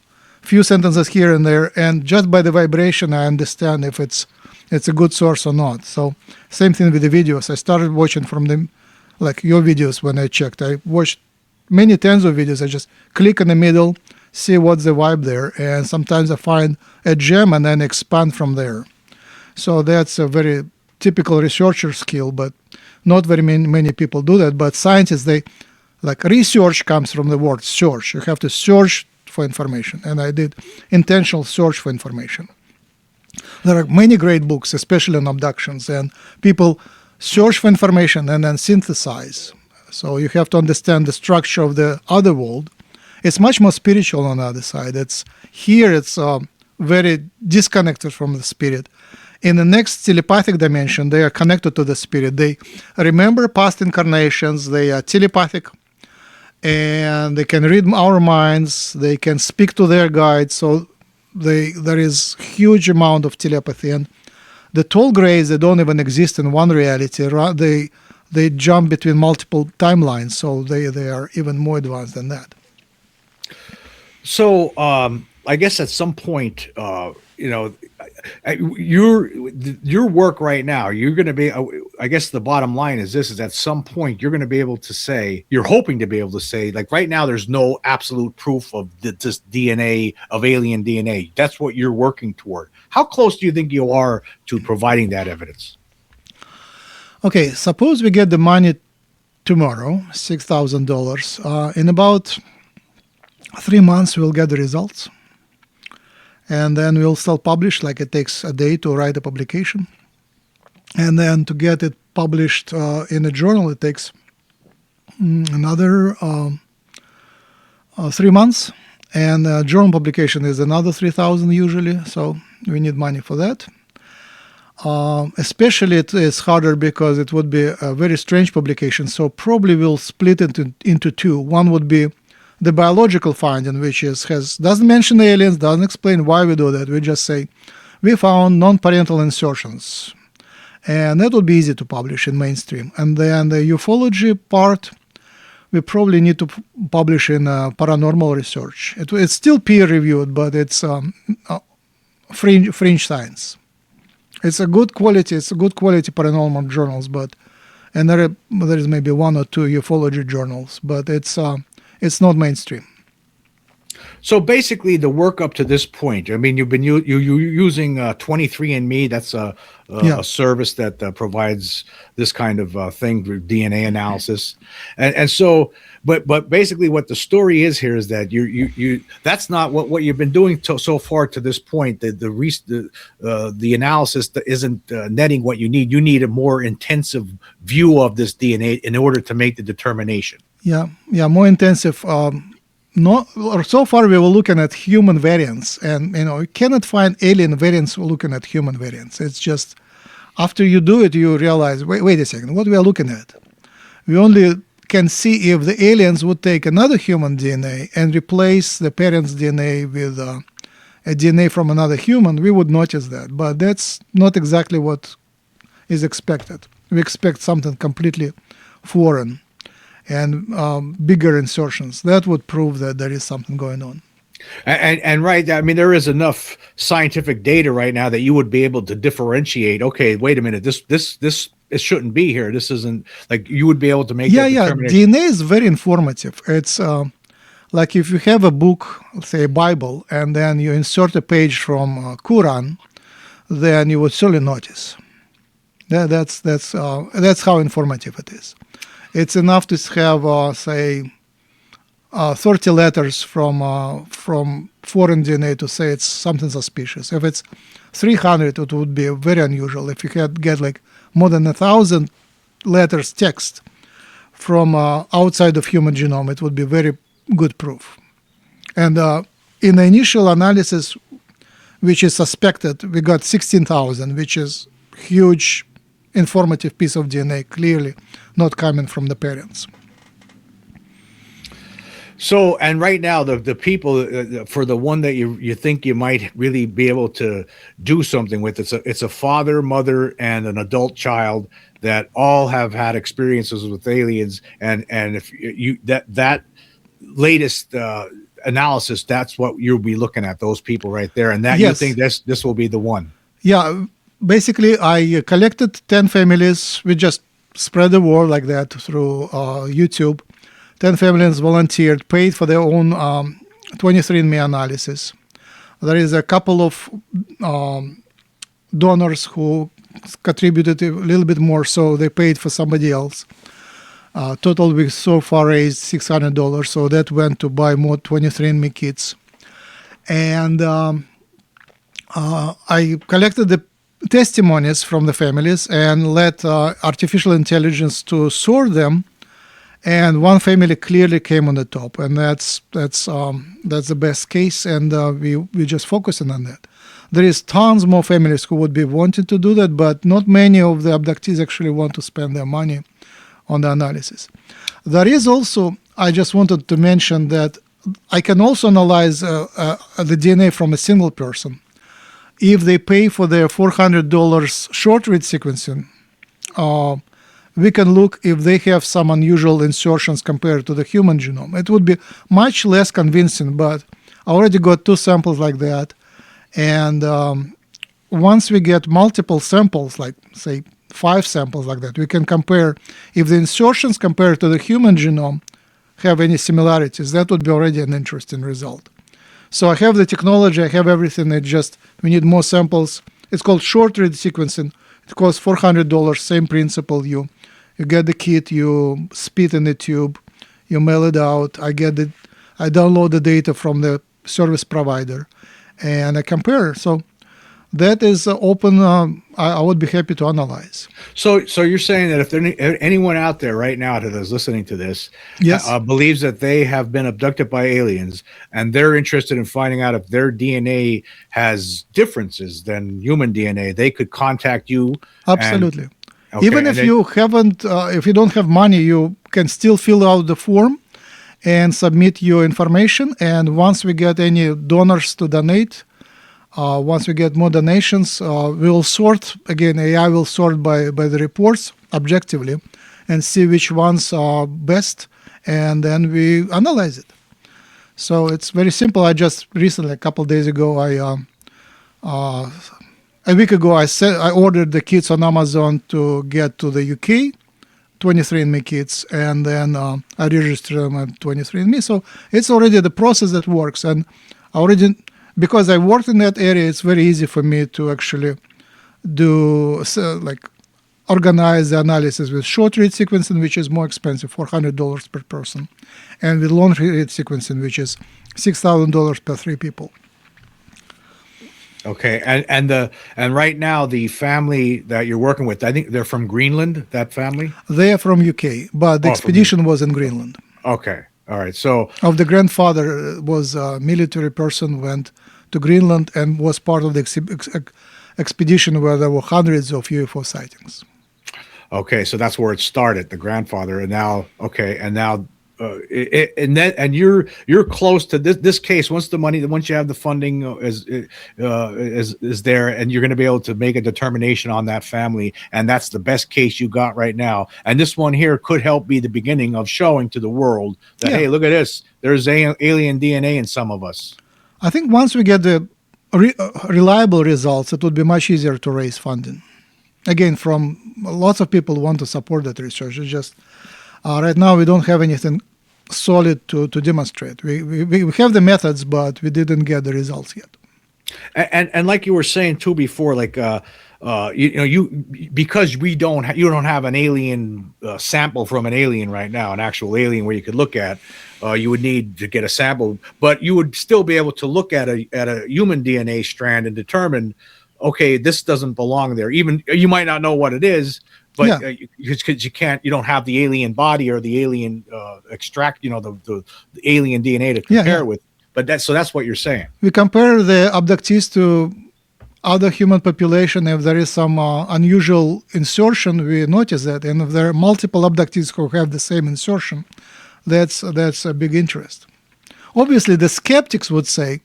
few sentences here and there, and just by the vibration, I understand if it's a good source or not. So same thing with the videos. I started watching from them, like your videos when I checked. I watched many tens of videos. I just click in the middle, see what's the vibe there, and sometimes I find a gem and then expand from there. So that's a very typical researcher skill, but not very many people do that. But scientists, they like research comes from the word search. You have to search for information, and I did intentional search for information. There are many great books, especially on abductions, and people search for information and then synthesize. So you have to understand the structure of the other world. It's much more spiritual on the other side. It's very disconnected from the spirit. In the next telepathic dimension, they are connected to the spirit. They remember past incarnations. They are telepathic, and they can read our minds. They can speak to their guides. So there is huge amount of telepathy. And the tall grays, they don't even exist in one reality. They jump between multiple timelines. So they are even more advanced than that. So I guess at some point, your work right now, you're going to be, I guess the bottom line is this, is at some point you're going to be able to say, you're hoping to be able to say, like right now, there's no absolute proof of this DNA, of alien DNA. That's what you're working toward. How close do you think you are to providing that evidence? Okay, suppose we get the money tomorrow, $6,000. In about 3 months, we'll get the results. And then we'll self-publish, like it takes a day to write a publication. And then to get it published in a journal, it takes another 3 months. And journal publication is another 3,000 usually, so we need money for that. Especially it is harder because it would be a very strange publication, so probably we'll split it into two. One would be the biological finding, which doesn't mention aliens, doesn't explain why we do that. We just say, we found non-parental insertions. And that would be easy to publish in mainstream. And then the ufology part, we probably need to publish in paranormal research. It's still peer-reviewed, but it's fringe science. It's a good quality paranormal journals, and there is maybe one or two ufology journals, but it's not mainstream. So basically, the work up to this point, I mean, you've been using 23andMe. That's a service that provides this kind of thing for DNA analysis, and so, but basically, what the story is here is that you that's not what you've been doing so far to this point. The analysis that isn't netting what you need. You need a more intensive view of this DNA in order to make the determination. Yeah, more intensive. So far we were looking at human variants, and you cannot find alien variants looking at human variants. It's just after you do it, you realize, wait a second, what we are looking at? We only can see if the aliens would take another human DNA and replace the parent's DNA with a DNA from another human, we would notice that. But that's not exactly what is expected. We expect something completely foreign and bigger insertions. That would prove that there is something going on. And right, I mean, there is enough scientific data right now that you would be able to differentiate. Okay, wait a minute, this it shouldn't be here. This isn't, like, you would be able to make Yeah, that yeah. determination. DNA is very informative. It's like if you have a book, say a Bible, and then you insert a page from Quran, then you would surely notice. That's how informative it is. It's enough to have, say, 30 letters from foreign DNA to say it's something suspicious. If it's 300, it would be very unusual. If you get like more than 1,000 letters text from outside of human genome, it would be very good proof. And in the initial analysis, which is suspected, we got 16,000, which is huge informative piece of DNA, clearly not coming from the parents. So, and right now, the people for the one that you think you might really be able to do something with, it's a father, mother, and an adult child that all have had experiences with aliens, and if you that latest analysis, that's what you'll be looking at, those people right there, and that you think Yes. this will be the one. Yeah. Basically, I collected 10 families. We just spread the word like that through YouTube. 10 families volunteered, paid for their own 23andMe analysis. There is a couple of donors who contributed a little bit more, so they paid for somebody else. Total, we so far raised $600, so that went to buy more 23andMe kits. And I collected the testimonies from the families and let artificial intelligence to sort them. And one family clearly came on the top, and that's the best case, and we just focusing on that. There is tons more families who would be wanting to do that, but not many of the abductees actually want to spend their money on the analysis. There is also, I just wanted to mention that I can also analyze the DNA from a single person. If they pay for their $400 short read sequencing, we can look if they have some unusual insertions compared to the human genome. It would be much less convincing, but I already got 2 samples like that. And once we get multiple samples, like say 5 samples like that, we can compare if the insertions compared to the human genome have any similarities. That would be already an interesting result. So I have the technology, I have everything. It just, we need more samples. It's called short read sequencing. It costs $400, same principle. You get the kit, you spit in the tube, you mail it out. I download the data from the service provider, and I compare. So that is open. I would be happy to analyze. So you're saying that if anyone out there right now that is listening to this, Yes. believes that they have been abducted by aliens, and they're interested in finding out if their DNA has differences than human DNA, they could contact you. Absolutely. Okay, Even if you haven't, if you don't have money, you can still fill out the form and submit your information. And once we get any donors to donate, once we get more donations, we will sort, again, AI will sort by the reports objectively and see which ones are best, and then we analyze it. So it's very simple. I just recently, a couple of days ago, a week ago, I ordered the kits on Amazon to get to the UK, 23andMe kits, and then I registered them at 23andMe. So it's already the process that works. And because I worked in that area, it's very easy for me to actually do organize the analysis with short read sequencing, which is more expensive, $400 per person, and with long read sequencing, which is $6,000 per 3 people. Okay, and right now the family that you're working with, I think they're from Greenland. That family? They are from UK, but the expedition was in Greenland. Okay, all right. So, the grandfather was a military person, went to Greenland and was part of the expedition where there were hundreds of UFO sightings. Okay, so that's where it started, the grandfather, and now and you're close to this case. Once you have the funding is there, and you're going to be able to make a determination on that family, and that's the best case you got right now. And this one here could help be the beginning of showing to the world that hey, look at this. There's alien DNA in some of us. I think once we get the reliable results, it would be much easier to raise funding. Again, from lots of people want to support that research. It's just right now we don't have anything solid to demonstrate. We have the methods, but we didn't get the results yet. And like you were saying too before, like because you don't have an alien sample from an alien right now, an actual alien where you could look at. You would need to get a sample, but you would still be able to look at a human DNA strand and determine, okay, this doesn't belong there. Even you might not know what it is, but because you don't have the alien body or the alien extract, the alien DNA to compare with. But that's what you're saying. We compare the abductees to other human population. If there is some unusual insertion, we notice that, and if there are multiple abductees who have the same insertion, that's a big interest. Obviously, the skeptics would say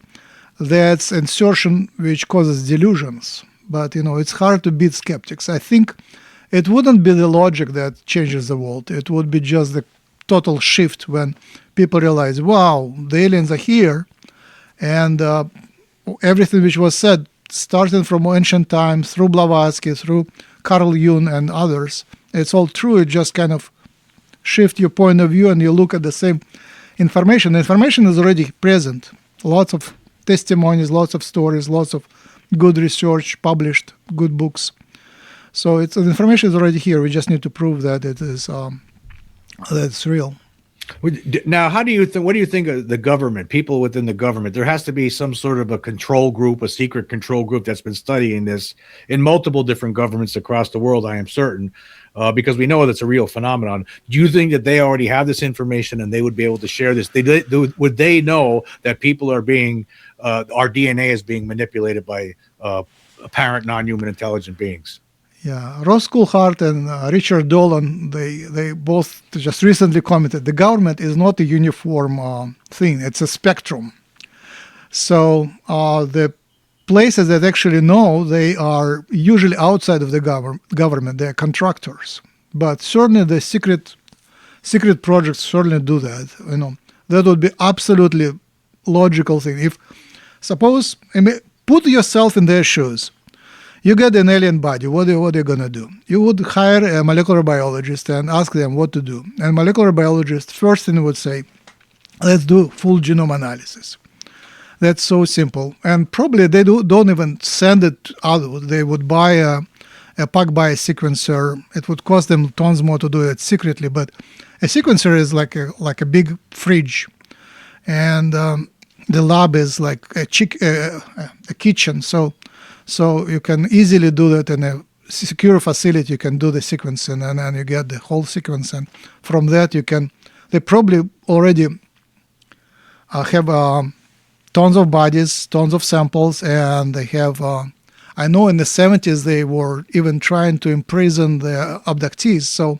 that's insertion which causes delusions, but it's hard to beat skeptics. I think it wouldn't be the logic that changes the world. It would be just the total shift when people realize, wow, the aliens are here, and everything which was said, starting from ancient times, through Blavatsky, through Carl Jung and others, it's all true. It just kind of shift your point of view and you look at the same information. The information is already present. Lots of testimonies, lots of stories, lots of good research published, good books. So the information is already here. We just need to prove that it is that it's real. Now, what do you think of the government, people within the government? There has to be some sort of a control group, a secret control group that's been studying this in multiple different governments across the world, I am certain, because we know that's a real phenomenon. Do you think that they already have this information and they would be able to share this? Would they know that people are being, our DNA is being manipulated by apparent non-human intelligent beings? Yeah, Ross Coulthard and Richard Dolan, they both just recently commented, the government is not a uniform thing, it's a spectrum. So the places that actually know, they are usually outside of the government, they're contractors. But certainly the secret projects certainly do that. That would be absolutely logical thing. If suppose, put yourself in their shoes. You get an alien body, what are you going to do? You would hire a molecular biologist and ask them what to do. And molecular biologist, first thing would say, let's do full genome analysis. That's so simple. And probably they don't even send it out. They would buy a PacBio sequencer. It would cost them tons more to do it secretly. But a sequencer is like a big fridge. And the lab is like a kitchen. So you can easily do that in a secure facility. You can do the sequencing, and then you get the whole sequence. And from that, they probably already have tons of bodies, tons of samples, and they have, I know in the 70s they were even trying to imprison the abductees. So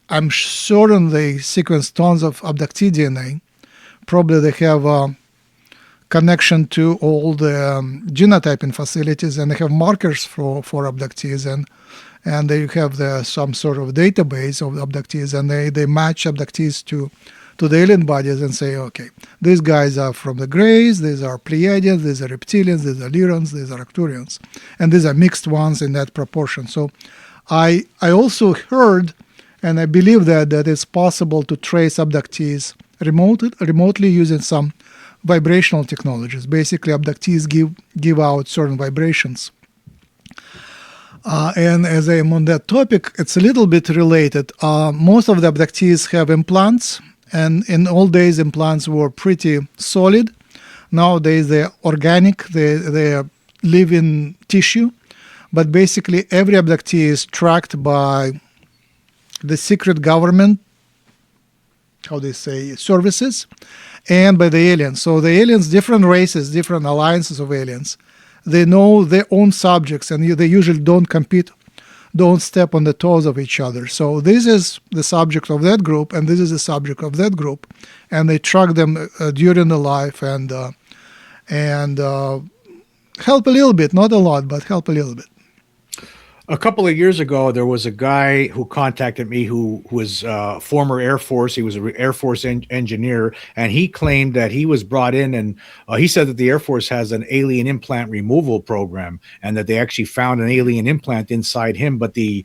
I'm certain they sequenced tons of abductee DNA. Probably they have connection to all the genotyping facilities, and they have markers for abductees, and they have some sort of database of abductees, and they match abductees to the alien bodies and say, okay, these guys are from the Greys, these are Pleiadians, these are reptilians, these are Lyrans, these are Arcturians, and these are mixed ones in that proportion. So I also heard, and I believe that it's possible to trace abductees remotely using some vibrational technologies. Basically, abductees give out certain vibrations. And as I am on that topic, it's a little bit related. Most of the abductees have implants, and in old days, implants were pretty solid. Nowadays, they're organic, they live in tissue, but basically every abductee is tracked by the secret government, services, and by the aliens. So the aliens, different races, different alliances of aliens, they know their own subjects, and they usually don't compete don't step on the toes of each other. So this is the subject of that group, and this is the subject of that group, and they track them during the life and help a little bit, not a lot, but help a little bit. A couple of years ago, there was a guy who contacted me who was former Air Force. He was an Air Force engineer, and he claimed that he was brought in, and he said that the Air Force has an alien implant removal program, and that they actually found an alien implant inside him, but the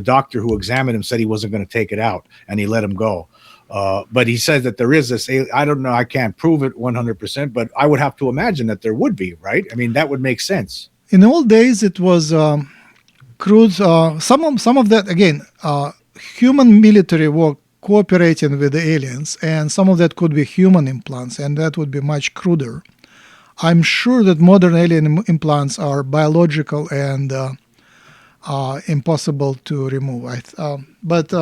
doctor who examined him said he wasn't going to take it out, and he let him go. But he said that there is this. I don't know. I can't prove it 100%, but I would have to imagine that there would be, right? I mean, that would make sense. In the old days, it was crude. Some of that again, human military were cooperating with the aliens, and some of that could be human implants, and that would be much cruder. I'm sure that modern alien implants are biological and impossible to remove. But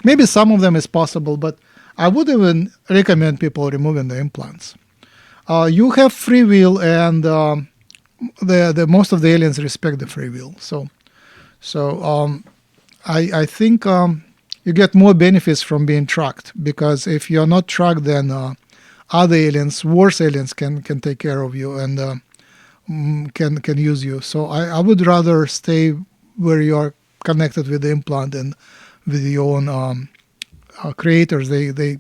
maybe some of them is possible, but I would even recommend people removing the implants. You have free will, and the most of the aliens respect the free will. So I think you get more benefits from being tracked, because if you're not tracked, then other aliens, worse aliens, can take care of you and can use you. So I would rather stay where you are connected with the implant and with your own creators. They're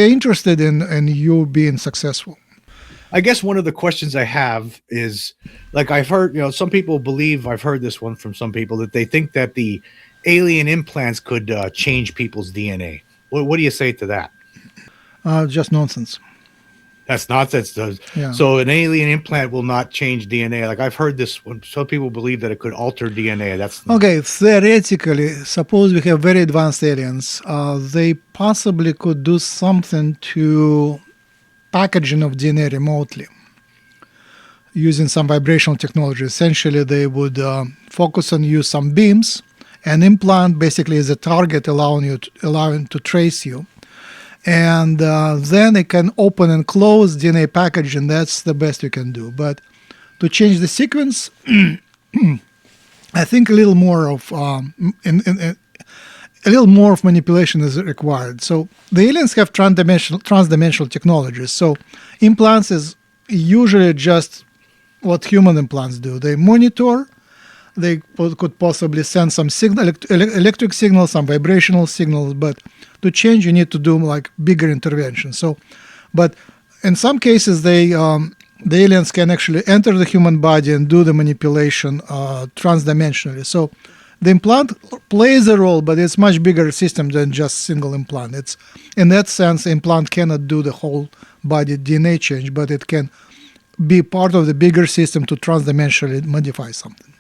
interested in you being successful. I guess one of the questions I have is, like, I've heard, some people believe, I've heard this one from some people, that they think that the alien implants could change people's DNA. What do you say to that? Just nonsense. That's nonsense. Yeah. So an alien implant will not change DNA. Like, I've heard this one. Some people believe that it could alter DNA. That's okay. Theoretically, suppose we have very advanced aliens. They possibly could do something to packaging of DNA remotely using some vibrational technology. Essentially, they would focus on you some beams, and implant basically is a target allowing to trace you. And then it can open and close DNA package, and that's the best you can do. But to change the sequence, I think a little more of manipulation is required. So the aliens have transdimensional technologies. So implants is usually just what human implants do. They monitor. They could possibly send some signal, electric signals, some vibrational signals, but to change, you need to do like bigger interventions. So, but in some cases, the aliens can actually enter the human body and do the manipulation transdimensionally. So, the implant plays a role, but it's much bigger system than just single implant. It's in that sense, implant cannot do the whole body DNA change, but it can be part of the bigger system to transdimensionally modify something.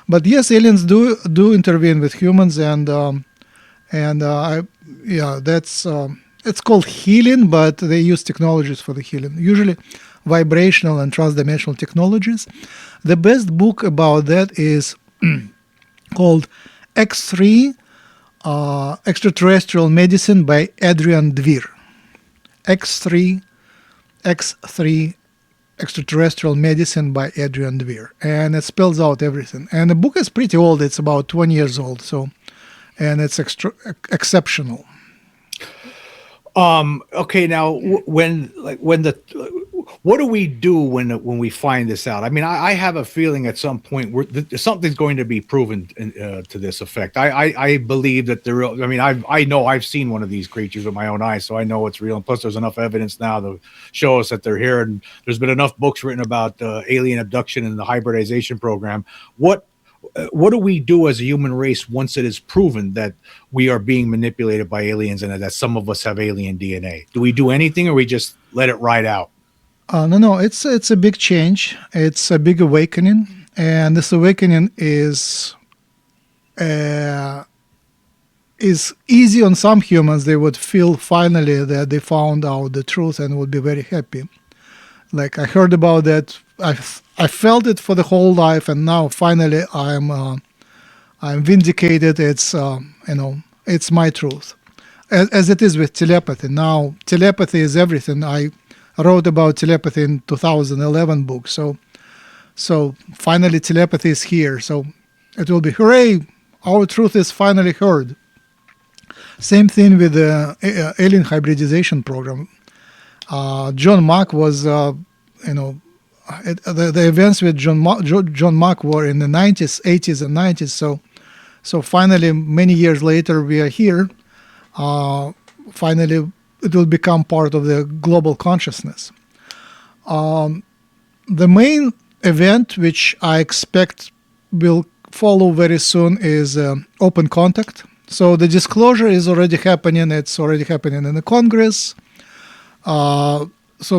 But yes, aliens do intervene with humans, that's it's called healing, but they use technologies for the healing. Usually, vibrational and transdimensional technologies. The best book about that is called X3 Extraterrestrial Medicine by Adrian Dvir. X3 Extraterrestrial Medicine by Adrian Dvir, and it spells out everything. And the book is pretty old; it's about 20 years old. So, and it's exceptional. Okay, now what do we do when we find this out? I mean, I have a feeling at some point something's going to be proven to this effect. I believe that there. I mean, I know I've seen one of these creatures with my own eyes, so I know it's real. And plus, there's enough evidence now to show us that they're here, and there's been enough books written about alien abduction and the hybridization program. What do we do as a human race once it is proven that we are being manipulated by aliens and that some of us have alien DNA? Do we do anything, or we just let it ride out? No, it's a big change. It's a big awakening, and this awakening is easy on some humans. They would feel finally that they found out the truth and would be very happy. Like I heard about that. I felt it for the whole life, and now finally I'm vindicated. It's it's my truth, as it is with telepathy. Now telepathy is everything. I wrote about telepathy in 2011 book. So finally telepathy is here. So It will be, hooray, our truth is finally heard. Same thing with the alien hybridization program. John Mack was, the events with John Mack were in the 90s, 80s, and 90s. So finally, many years later, we are here. Finally, it will become part of the global consciousness. The main event, which I expect will follow very soon, is open contact. So the disclosure is already happening. It's already happening in the Congress. So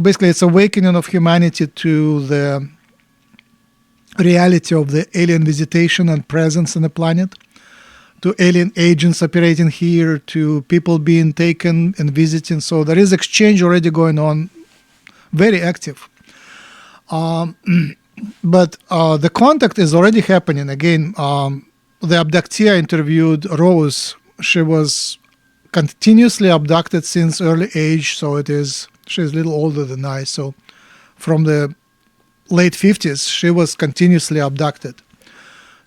basically, it's awakening of humanity to the reality of the alien visitation and presence on the planet, to alien agents operating here, to people being taken and visiting. So there is exchange already going on, very active. But the contact is already happening. Again, the abductee I interviewed, Rose, she was continuously abducted since early age. So she's a little older than I. So from the late 50s, she was continuously abducted.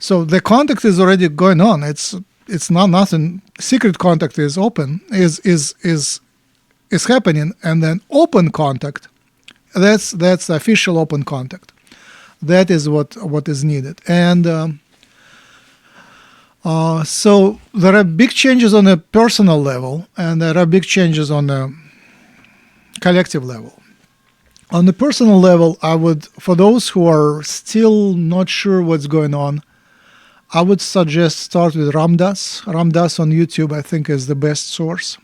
So the contact is already going on. It's not nothing. Secret contact is open, is happening, and then open contact. That's official open contact. That is what is needed. And so there are big changes on a personal level, and there are big changes on a collective level. On the personal level, I would, for those who are still not sure what's going on, I would suggest start with Ram Dass. Ram Dass on YouTube, I think, is the best source.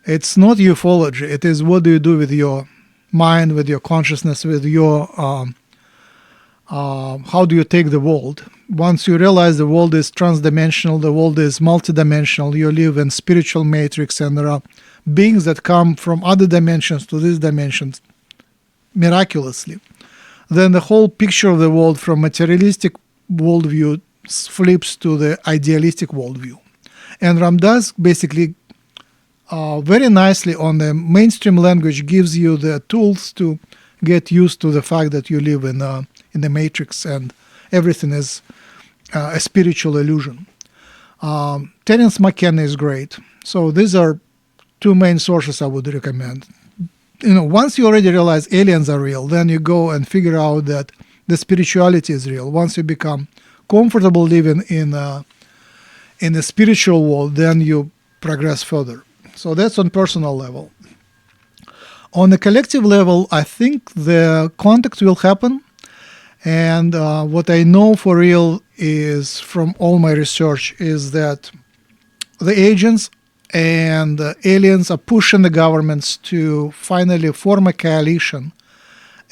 It's not ufology. It is what do you do with your mind, with your consciousness, with your how do you take the world. Once you realize the world is transdimensional, the world is multidimensional, you live in spiritual matrix, and there are beings that come from other dimensions to these dimensions miraculously, then the whole picture of the world from materialistic worldview flips to the idealistic worldview. And Ram Dass basically very nicely on the mainstream language gives you the tools to get used to the fact that you live in the matrix and everything is a spiritual illusion. Terence McKenna is great. So these are two main sources I would recommend. Once you already realize aliens are real, then you go and figure out that the spirituality is real. Once you become comfortable living in the spiritual world, then you progress further. So that's on personal level. On the collective level, I think the contact will happen. And what I know for real is, from all my research, is that the agents and the aliens are pushing the governments to finally form a coalition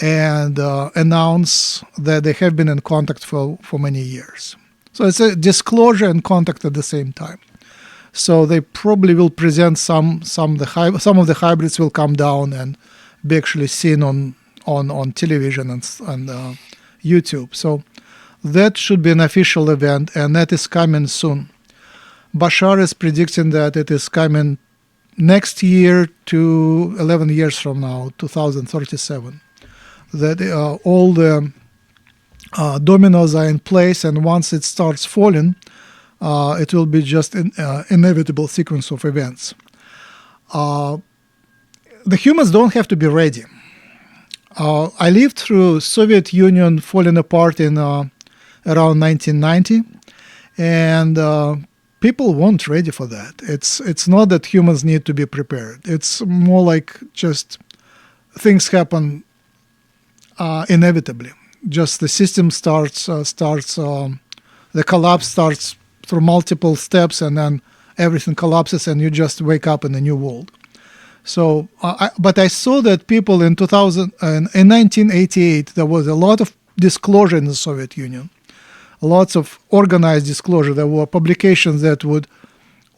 and announce that they have been in contact for many years. So it's a disclosure and contact at the same time. So they probably will present some of the hybrids will come down and be actually seen on television and YouTube. So that should be an official event, and that is coming soon. Bashar is predicting that it is coming next year to 11 years from now, 2037. That all the dominoes are in place, and once it starts falling, it will be just an inevitable sequence of events. The humans don't have to be ready. I lived through Soviet Union falling apart in around 1990, and people weren't ready for that. It's not that humans need to be prepared. It's more like just things happen inevitably. Just the system starts, the collapse starts through multiple steps, and then everything collapses, and you just wake up in a new world. So, but I saw that people in 1988, there was a lot of disclosure in the Soviet Union, lots of organized disclosure. There were publications that would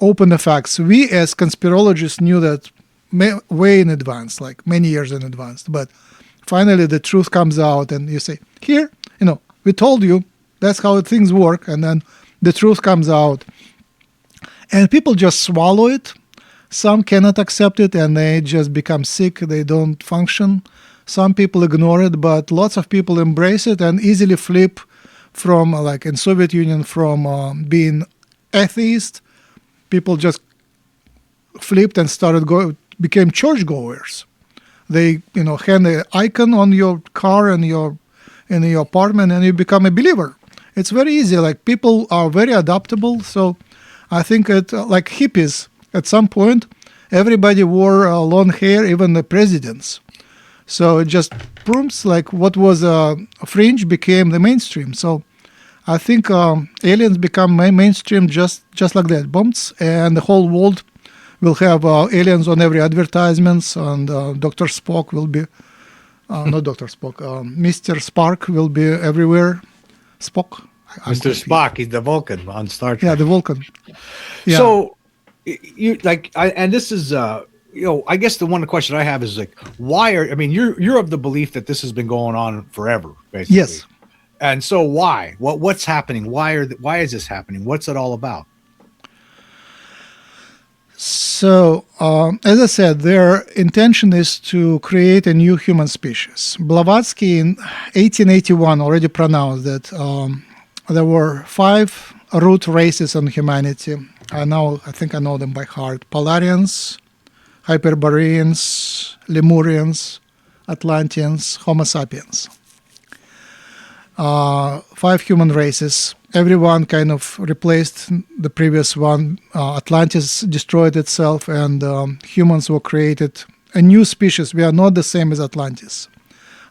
open the facts. We as conspirologists knew that way in advance, like many years in advance. But finally, the truth comes out, and you say, here, we told you, that's how things work. And then the truth comes out, and people just swallow it. Some cannot accept it, and they just become sick. They don't function. Some people ignore it, but lots of people embrace it and easily flip from like in Soviet Union from being atheist, people just flipped and became churchgoers. They hand an icon on your car and in your apartment, and you become a believer. It's very easy. Like people are very adaptable. So I think it like hippies at some point, everybody wore long hair, even the presidents. So it just proves like what was fringe became the mainstream. So I think aliens become mainstream just like that, bumps, and the whole world will have aliens on every advertisements, and Dr. Spock will be, not Dr. Spock, Mr. Spark will be everywhere. Spock? Mr. Spock, he's the Vulcan on Star Trek. Yeah, the Vulcan. Yeah. So, you like, and this is, I guess the one question I have is like, why are? I mean, you're of the belief that this has been going on forever, basically. Yes. And so, why? What's happening? Why is this happening? What's it all about? So, as I said, their intention is to create a new human species. Blavatsky in 1881 already pronounced that there were 5 root races in humanity. I think I know them by heart: Polarians, Hyperboreans, Lemurians, Atlanteans, Homo sapiens. 5 human races. Everyone kind of replaced the previous one. Atlantis destroyed itself, and humans were created. A new species. We are not the same as Atlanteans.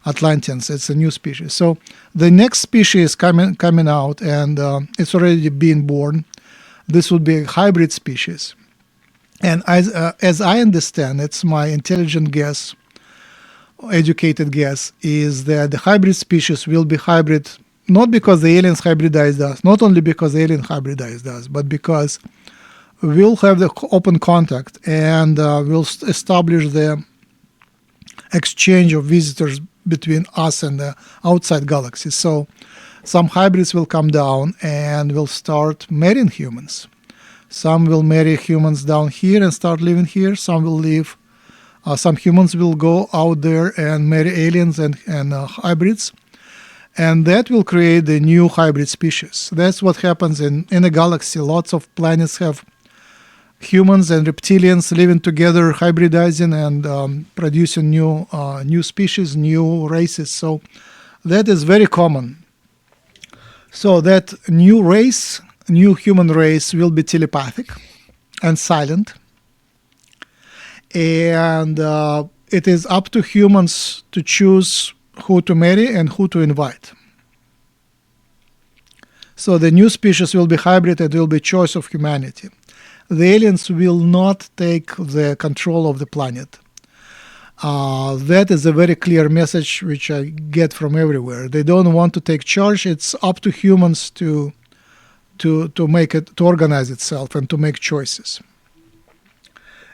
It's a new species. So the next species coming out, and it's already been born. This would be a hybrid species. And as I understand, it's my intelligent guess, educated guess, is that the hybrid species will be hybrid not because the aliens hybridized us, not only because the alien hybridized us, but because we'll have the open contact and we'll establish the exchange of visitors between us and the outside galaxies. So some hybrids will come down and will start marrying humans. Some will marry humans down here and start living here. Some will live. Some humans will go out there and marry aliens and hybrids. And that will create the new hybrid species. That's what happens in a galaxy. Lots of planets have humans and reptilians living together, hybridizing and producing new species, new races. So that is very common. So that new human race will be telepathic and silent. And it is up to humans to choose who to marry and who to invite. So the new species will be hybrid and will be choice of humanity. The aliens will not take the control of the planet. That is a very clear message which I get from everywhere. They don't want to take charge. It's up to humans to make it, to organize itself and to make choices.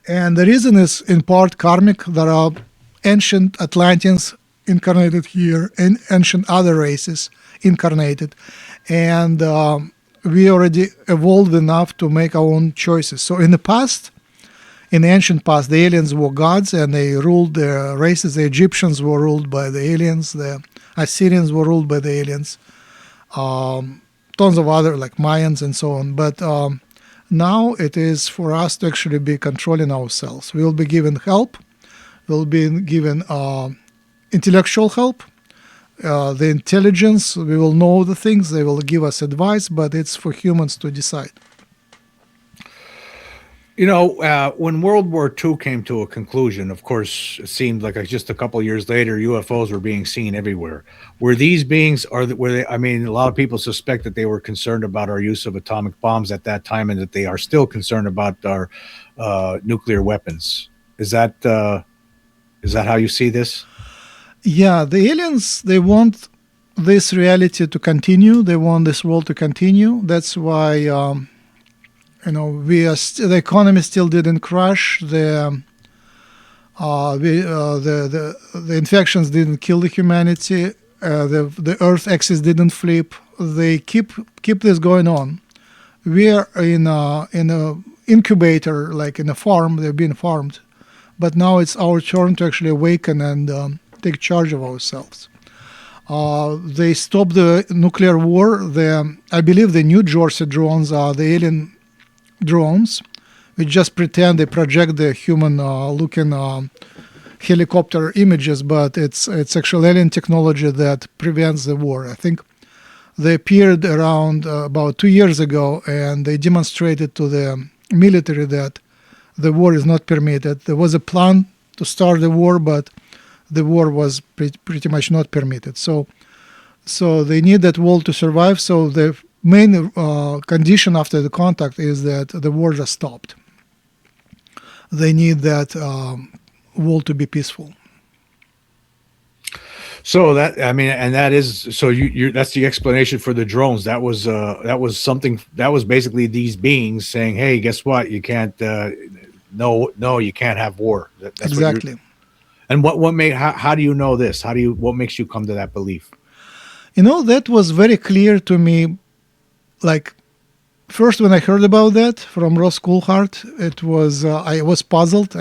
And the reason is in part karmic. There are ancient Atlanteans incarnated here and ancient other races incarnated, and we already evolved enough to make our own choices. So in the ancient past, the aliens were gods and they ruled their races. The Egyptians were ruled by the aliens. The Assyrians were ruled by the aliens. Tons of other like Mayans and so on. But now it is for us to actually be controlling ourselves. We will be given help. We'll be given intellectual help, the intelligence, we will know the things, they will give us advice, but it's for humans to decide. When World War II came to a conclusion, of course, it seemed like just a couple of years later, UFOs were being seen everywhere. Were these beings, I mean, a lot of people suspect that they were concerned about our use of atomic bombs at that time and that they are still concerned about our nuclear weapons. Is that how you see this? Yeah, the aliens, they want this reality to continue. They want this world to continue. That's why, the economy still didn't crash. The infections didn't kill the humanity. The Earth axis didn't flip. They keep this going on. We are in a incubator, like in a farm. They're being farmed, but now it's our turn to actually awaken and take charge of ourselves. They stopped the nuclear war. I believe the New Jersey drones are the alien drones, which just pretend they project the human-looking helicopter images, but it's actual alien technology that prevents the war. I think they appeared around about 2 years ago, and they demonstrated to the military that the war is not permitted. There was a plan to start the war, but the war was pretty much not permitted. So they need that wall to survive. So the main condition after the contact is that the war just stopped. They need that wall to be peaceful. So that, I mean, and that is, so that's the explanation for the drones. That was something that was basically these beings saying, "Hey, guess what? You can't, no, you can't have war." That's Exactly. And what made, how do you know this? What makes you come to that belief? That was very clear to me. Like, first when I heard about that from Ross Coulthart, I was puzzled.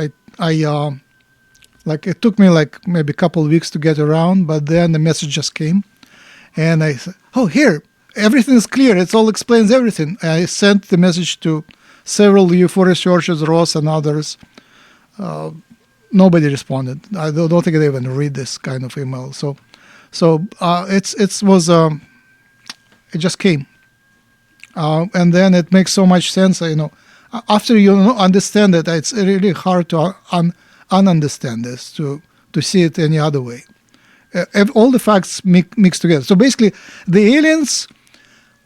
Like, it took me like maybe a couple of weeks to get around, but then the message just came, and I said, "Oh, here, everything is clear. It all explains everything." I sent the message to several UFO researchers, Ross and others. Nobody responded. I don't think they even read this kind of email. So it just came, and then it makes so much sense. After you understand it, it's really hard to ununderstand this, to see it any other way. All the facts mix together. So basically, the aliens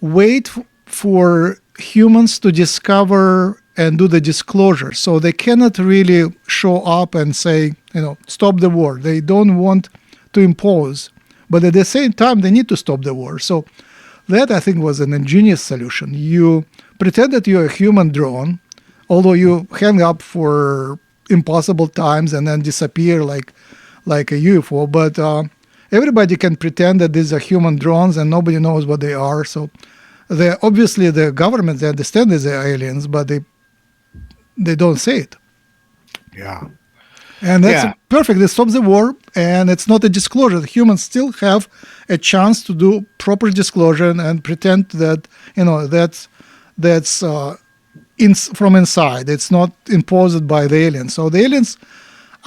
wait for humans to discover and do the disclosure. So they cannot really show up and say, stop the war. They don't want to impose, but at the same time, they need to stop the war. So that, I think, was an ingenious solution. You pretend that you're a human drone, although you hang up for impossible times and then disappear like a UFO. But everybody can pretend that these are human drones, and nobody knows what they are. So obviously the government, they understand these are aliens, but they don't say it. Yeah. And that's perfect. It stops the war, and it's not a disclosure. The humans still have a chance to do proper disclosure and pretend that that's from inside. It's not imposed by the aliens. So the aliens,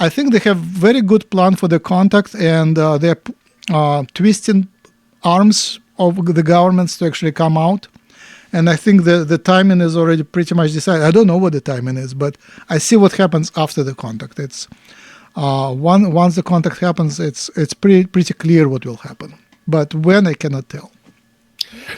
I think they have very good plan for the contact, and they're twisting arms of the governments to actually come out. And I think the timing is already pretty much decided. I don't know what the timing is, but I see what happens after the contact. It's once the contact happens, it's pretty clear what will happen. But when, I cannot tell.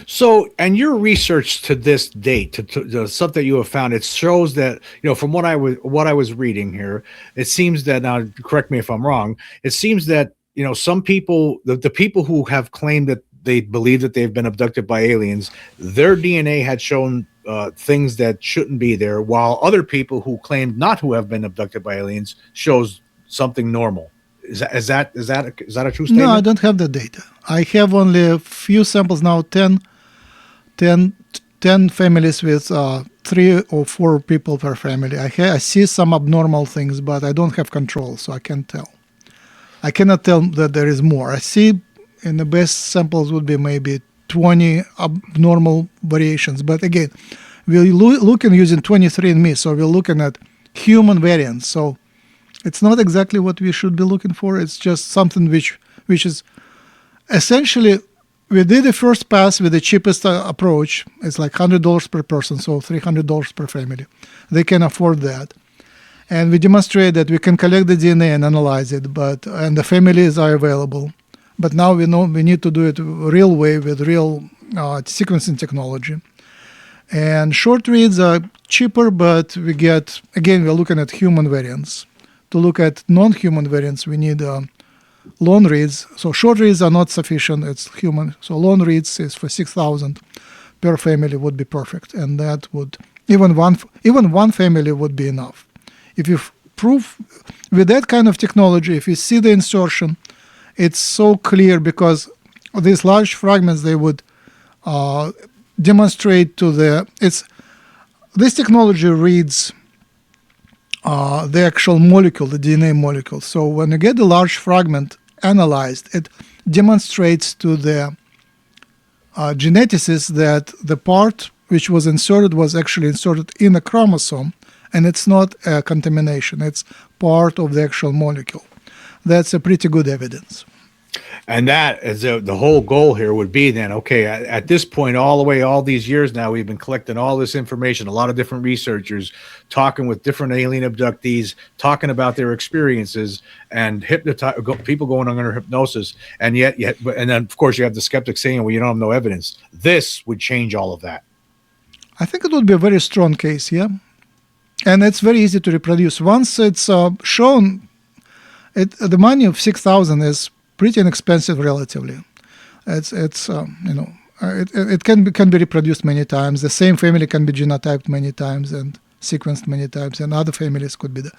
So, and your research to this date, to the stuff that you have found, it shows that, from what I was reading here, it seems that, now correct me if I'm wrong, it seems that some people, the people who have claimed that they believe that they've been abducted by aliens, their DNA had shown things that shouldn't be there, while other people who claimed not to have been abducted by aliens shows something normal. Is that a true statement? No, I don't have the data. I have only a few samples now, 10 families with 3 or 4 people per family. I see some abnormal things, but I don't have control, so I can't tell. I cannot tell that there is more. I see in the best samples would be maybe 20 abnormal variations. But again, we're looking using 23andMe, so we're looking at human variants. So it's not exactly what we should be looking for. It's just something which is essentially, we did the first pass with the cheapest approach. It's like $100 per person, so $300 per family. They can afford that. And we demonstrate that we can collect the DNA and analyze it, and the families are available. But now we know we need to do it real way with real sequencing technology. And short reads are cheaper, but we're looking at human variants. To look at non-human variants, we need long reads. So short reads are not sufficient. It's human. So long reads is for 6,000 per family would be perfect, and that would even one family would be enough. If you prove with that kind of technology, if you see the insertion, it's so clear, because these large fragments, they would demonstrate this technology reads the actual molecule, the DNA molecule. So when you get the large fragment analyzed, demonstrates to the geneticists that the part which was inserted was actually inserted in a chromosome, and it's not a contamination. It's part of the actual molecule. That's a pretty good evidence. And that is the whole goal here would be then, okay, at this point, all these years now, we've been collecting all this information, a lot of different researchers talking with different alien abductees, talking about their experiences and people going under hypnosis. And and then of course you have the skeptics saying, well, you don't have no evidence. This would change all of that. I think it would be a very strong case, yeah. And it's very easy to reproduce. Once it's shown, the money of 6,000 is pretty inexpensive relatively. It can be reproduced many times. The same family can be genotyped many times and sequenced many times, and other families could be there.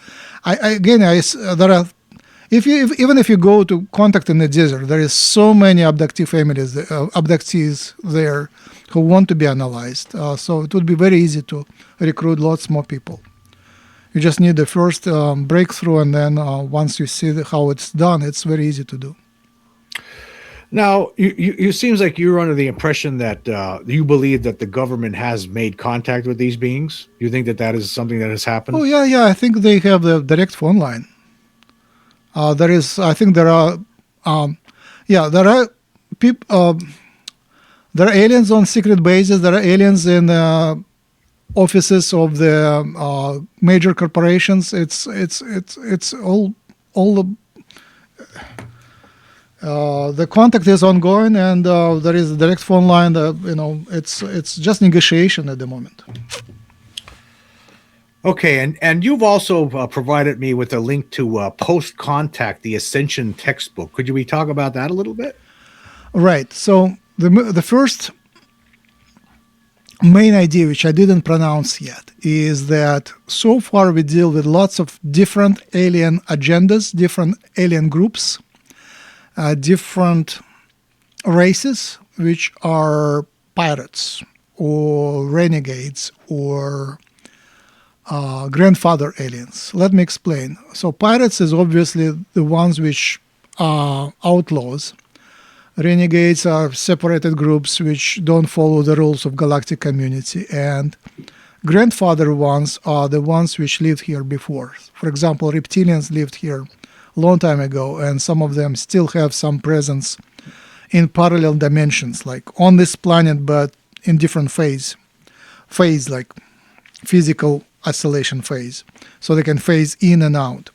There are. Even if you go to contact in the desert, there is so many abductees there who want to be analyzed. So it would be very easy to recruit lots more people. You just need the first breakthrough, and then once you see how it's done, it's very easy to do. Now, you seems like you're under the impression that you believe that the government has made contact with these beings. You think that is something that has happened? Oh yeah. I think they have the direct phone line. There are people. There are aliens on secret bases. There are aliens in offices of the major corporations. It's all the contact is ongoing, and there is a direct phone line. It's just negotiation at the moment. Okay, and you've also provided me with a link to Post Contact, the Ascension textbook. Could we talk about that a little bit? Right. So the first main idea, which I didn't pronounce yet, is that so far we deal with lots of different alien agendas, different alien groups, different races, which are pirates or renegades or grandfather aliens. Let me explain. So pirates is obviously the ones which are outlaws. Renegades are separated groups which don't follow the rules of galactic community, and grandfather ones are the ones which lived here before. For example, reptilians lived here a long time ago, and some of them still have some presence in parallel dimensions, like on this planet, but in different phase like physical oscillation phase, so they can phase in and out.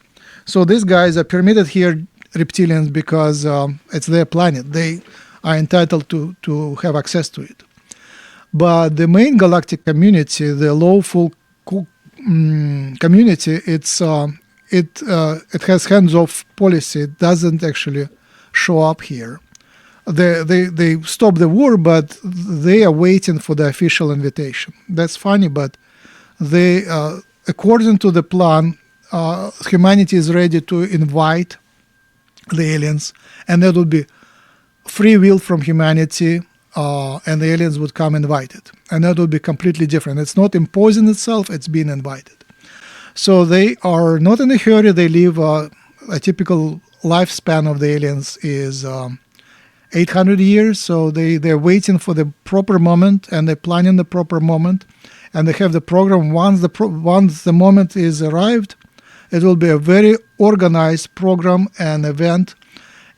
So these guys are permitted here, reptilians, because it's their planet. They are entitled to have access to it. But the main galactic community, the lawful community, it has hands-off policy. It doesn't actually show up here. They stop the war, but they are waiting for the official invitation. That's funny, but they, according to the plan, humanity is ready to invite the aliens, and that would be free will from humanity, and the aliens would come invited, and that would be completely different. It's not imposing itself; it's being invited. So they are not in a hurry. They live a typical lifespan of the aliens is 800 years. So they're waiting for the proper moment, and they're planning the proper moment. And they have the program. Once the moment is arrived, it will be a very organized program and event,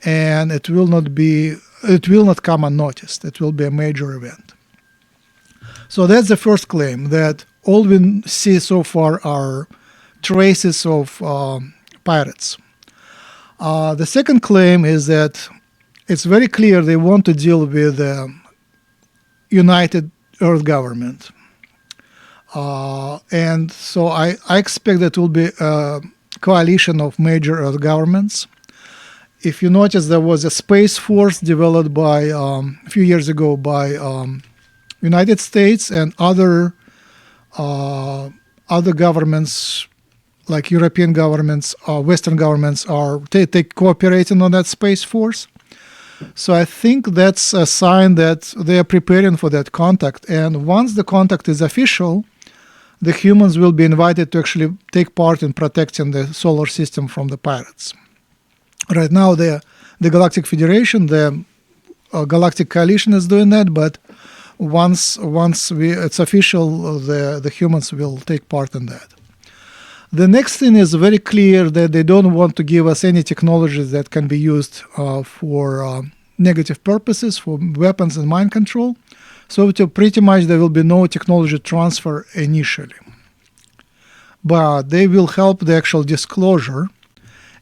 and it will not come unnoticed. It will be a major event. So that's the first claim, that all we see so far are traces of pirates. The second claim is that it's very clear they want to deal with the United Earth government. And so I expect that will be a coalition of major Earth governments. If you notice, there was a space force developed by a few years ago by United States and other governments, like European governments, Western governments, are cooperating on that space force. So I think that's a sign that they are preparing for that contact. And once the contact is official, the humans will be invited to actually take part in protecting the solar system from the pirates. Right now, they're the Galactic Federation, the Galactic Coalition is doing that, but once it's official, the humans will take part in that. The next thing is very clear that they don't want to give us any technologies that can be used for negative purposes, for weapons and mind control. So pretty much there will be no technology transfer initially. But they will help the actual disclosure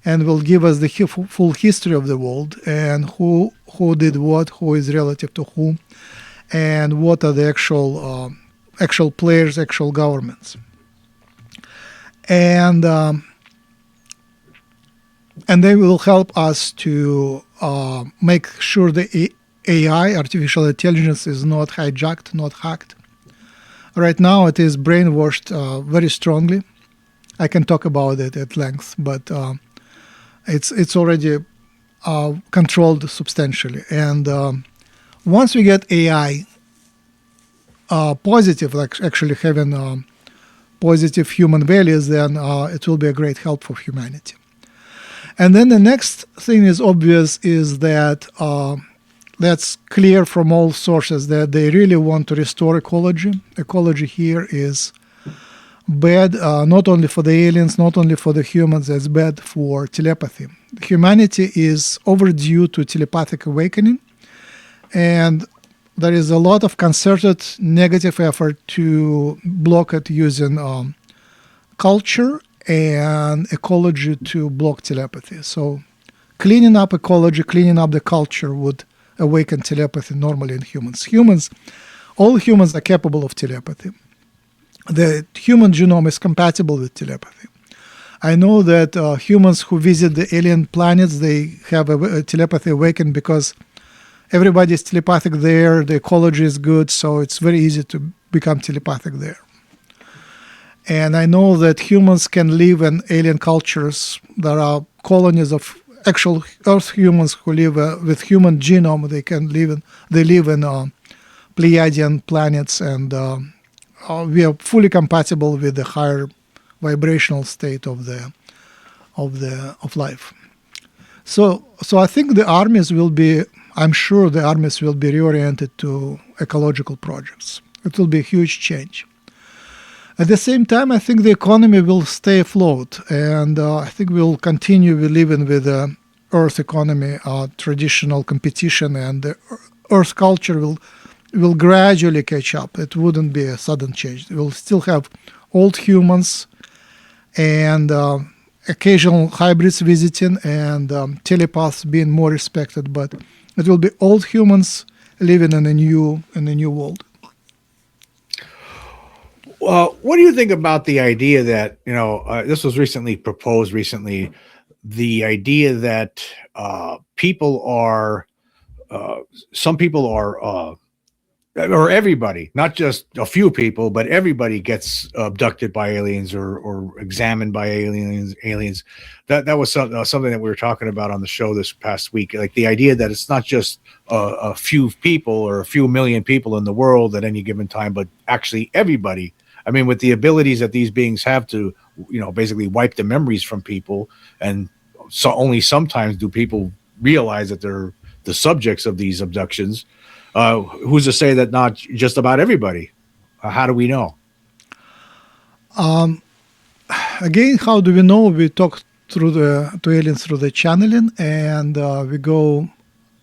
and will give us the full history of the world and who did what, who is relative to whom, and what are the actual players, actual governments. And they will help us to make sure the AI, artificial intelligence, is not hijacked, not hacked. Right now, it is brainwashed very strongly. I can talk about it at length, but it's already controlled substantially. And once we get AI positive, like actually having positive human values, then it will be a great help for humanity. And then the next thing is obvious is that that's clear from all sources that they really want to restore ecology. Ecology here is bad, not only for the aliens, not only for the humans, it's bad for telepathy. Humanity is overdue to telepathic awakening, and there is a lot of concerted negative effort to block it using culture and ecology to block telepathy. So cleaning up ecology, cleaning up the culture would awaken telepathy normally in humans. All humans are capable of telepathy. The human genome is compatible with telepathy. I know that humans who visit the alien planets, they have a telepathy awakened because everybody is telepathic there, the ecology is good, so it's very easy to become telepathic there. And I know that humans can live in alien cultures. There are colonies of actual Earth humans who live with human genome. They live in Pleiadian planets, and we are fully compatible with the higher vibrational state of life. So I think the armies will be. I'm sure the armies will be reoriented to ecological projects. It will be a huge change. At the same time, I think the economy will stay afloat, and I think we'll continue living with the Earth economy, traditional competition, and the Earth culture will gradually catch up. It wouldn't be a sudden change. We'll still have old humans and occasional hybrids visiting and telepaths being more respected, but it will be old humans living in a new world. What do you think about the idea that, this was proposed recently, the idea that some people are, or everybody, not just a few people, but everybody gets abducted by aliens or examined by aliens. That was something that we were talking about on the show this past week. Like the idea that it's not just a few people or a few million people in the world at any given time, but actually everybody. I mean, with the abilities that these beings have to, basically wipe the memories from people, and so only sometimes do people realize that they're the subjects of these abductions. Who's to say that not just about everybody? How do we know? Again, how do we know? We talk to aliens through the channeling, and we go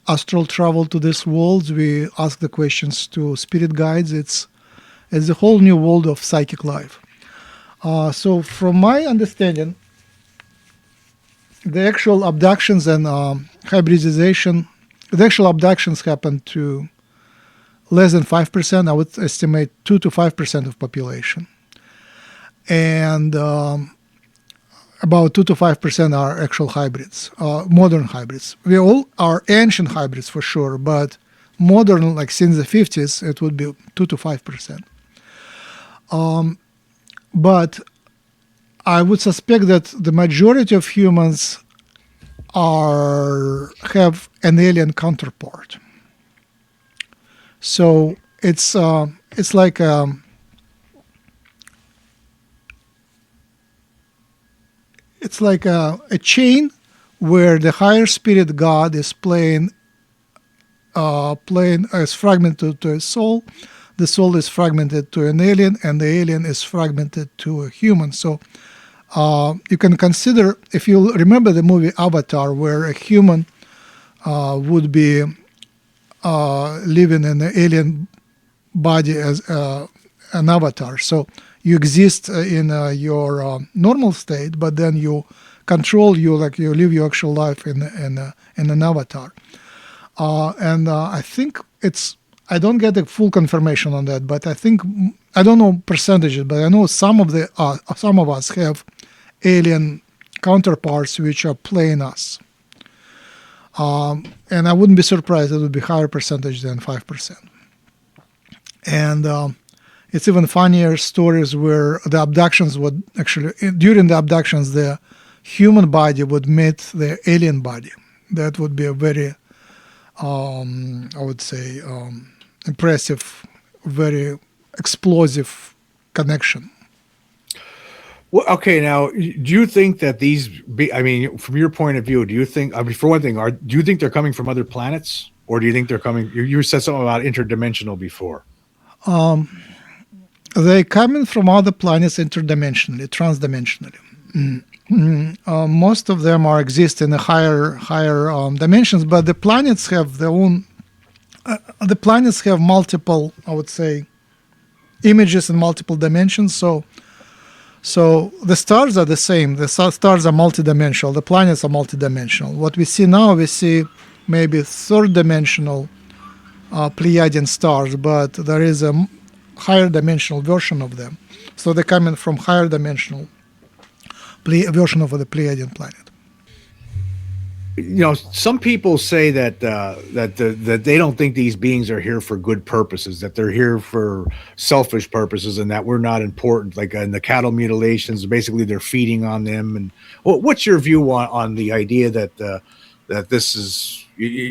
astral travel to these worlds. We ask the questions to spirit guides. It's a whole new world of psychic life. So from my understanding, the actual abductions and hybridization, the actual abductions happen to less than 5%. I would estimate 2 to 5% of population. And about 2 to 5% are actual hybrids, modern hybrids. We all are ancient hybrids for sure, but modern, like since the 50s, it would be 2 to 5%. But I would suspect that the majority of humans have an alien counterpart. So it's like a chain where the higher spirit God is is fragmented to a soul, the soul is fragmented to an alien, and the alien is fragmented to a human. So you can consider, if you remember the movie Avatar, where a human would be living in an alien body as an avatar. So you exist in your normal state, but then you control you live your actual life in an avatar. And I think I don't get a full confirmation on that, but I think I don't know percentages, but I know some of us have alien counterparts which are playing us. And I wouldn't be surprised it would be higher percentage than 5%. And it's even funnier stories where the abductions would actually, during the abductions, the human body would meet the alien body. That would be a very, I would say, impressive, very explosive connection. Well, okay. Now, do you think that from your point of view, do you think, for one thing, do you think they're coming from other planets, or do you think they're coming? You said something about interdimensional before. They're coming from other planets interdimensionally, transdimensionally. Most of them exist in the higher dimensions, but the planets have their own. The planets have multiple, I would say, images in multiple dimensions. So the stars are the same. The stars are multidimensional. The planets are multidimensional. What we see now, we see maybe third-dimensional Pleiadian stars, but there is a higher dimensional version of them. So they're coming from higher dimensional version of the Pleiadian planet. Some people say that that they don't think these beings are here for good purposes, that they're here for selfish purposes, and that we're not important. Like in the cattle mutilations, basically they're feeding on them. And what's your view on the idea that that this is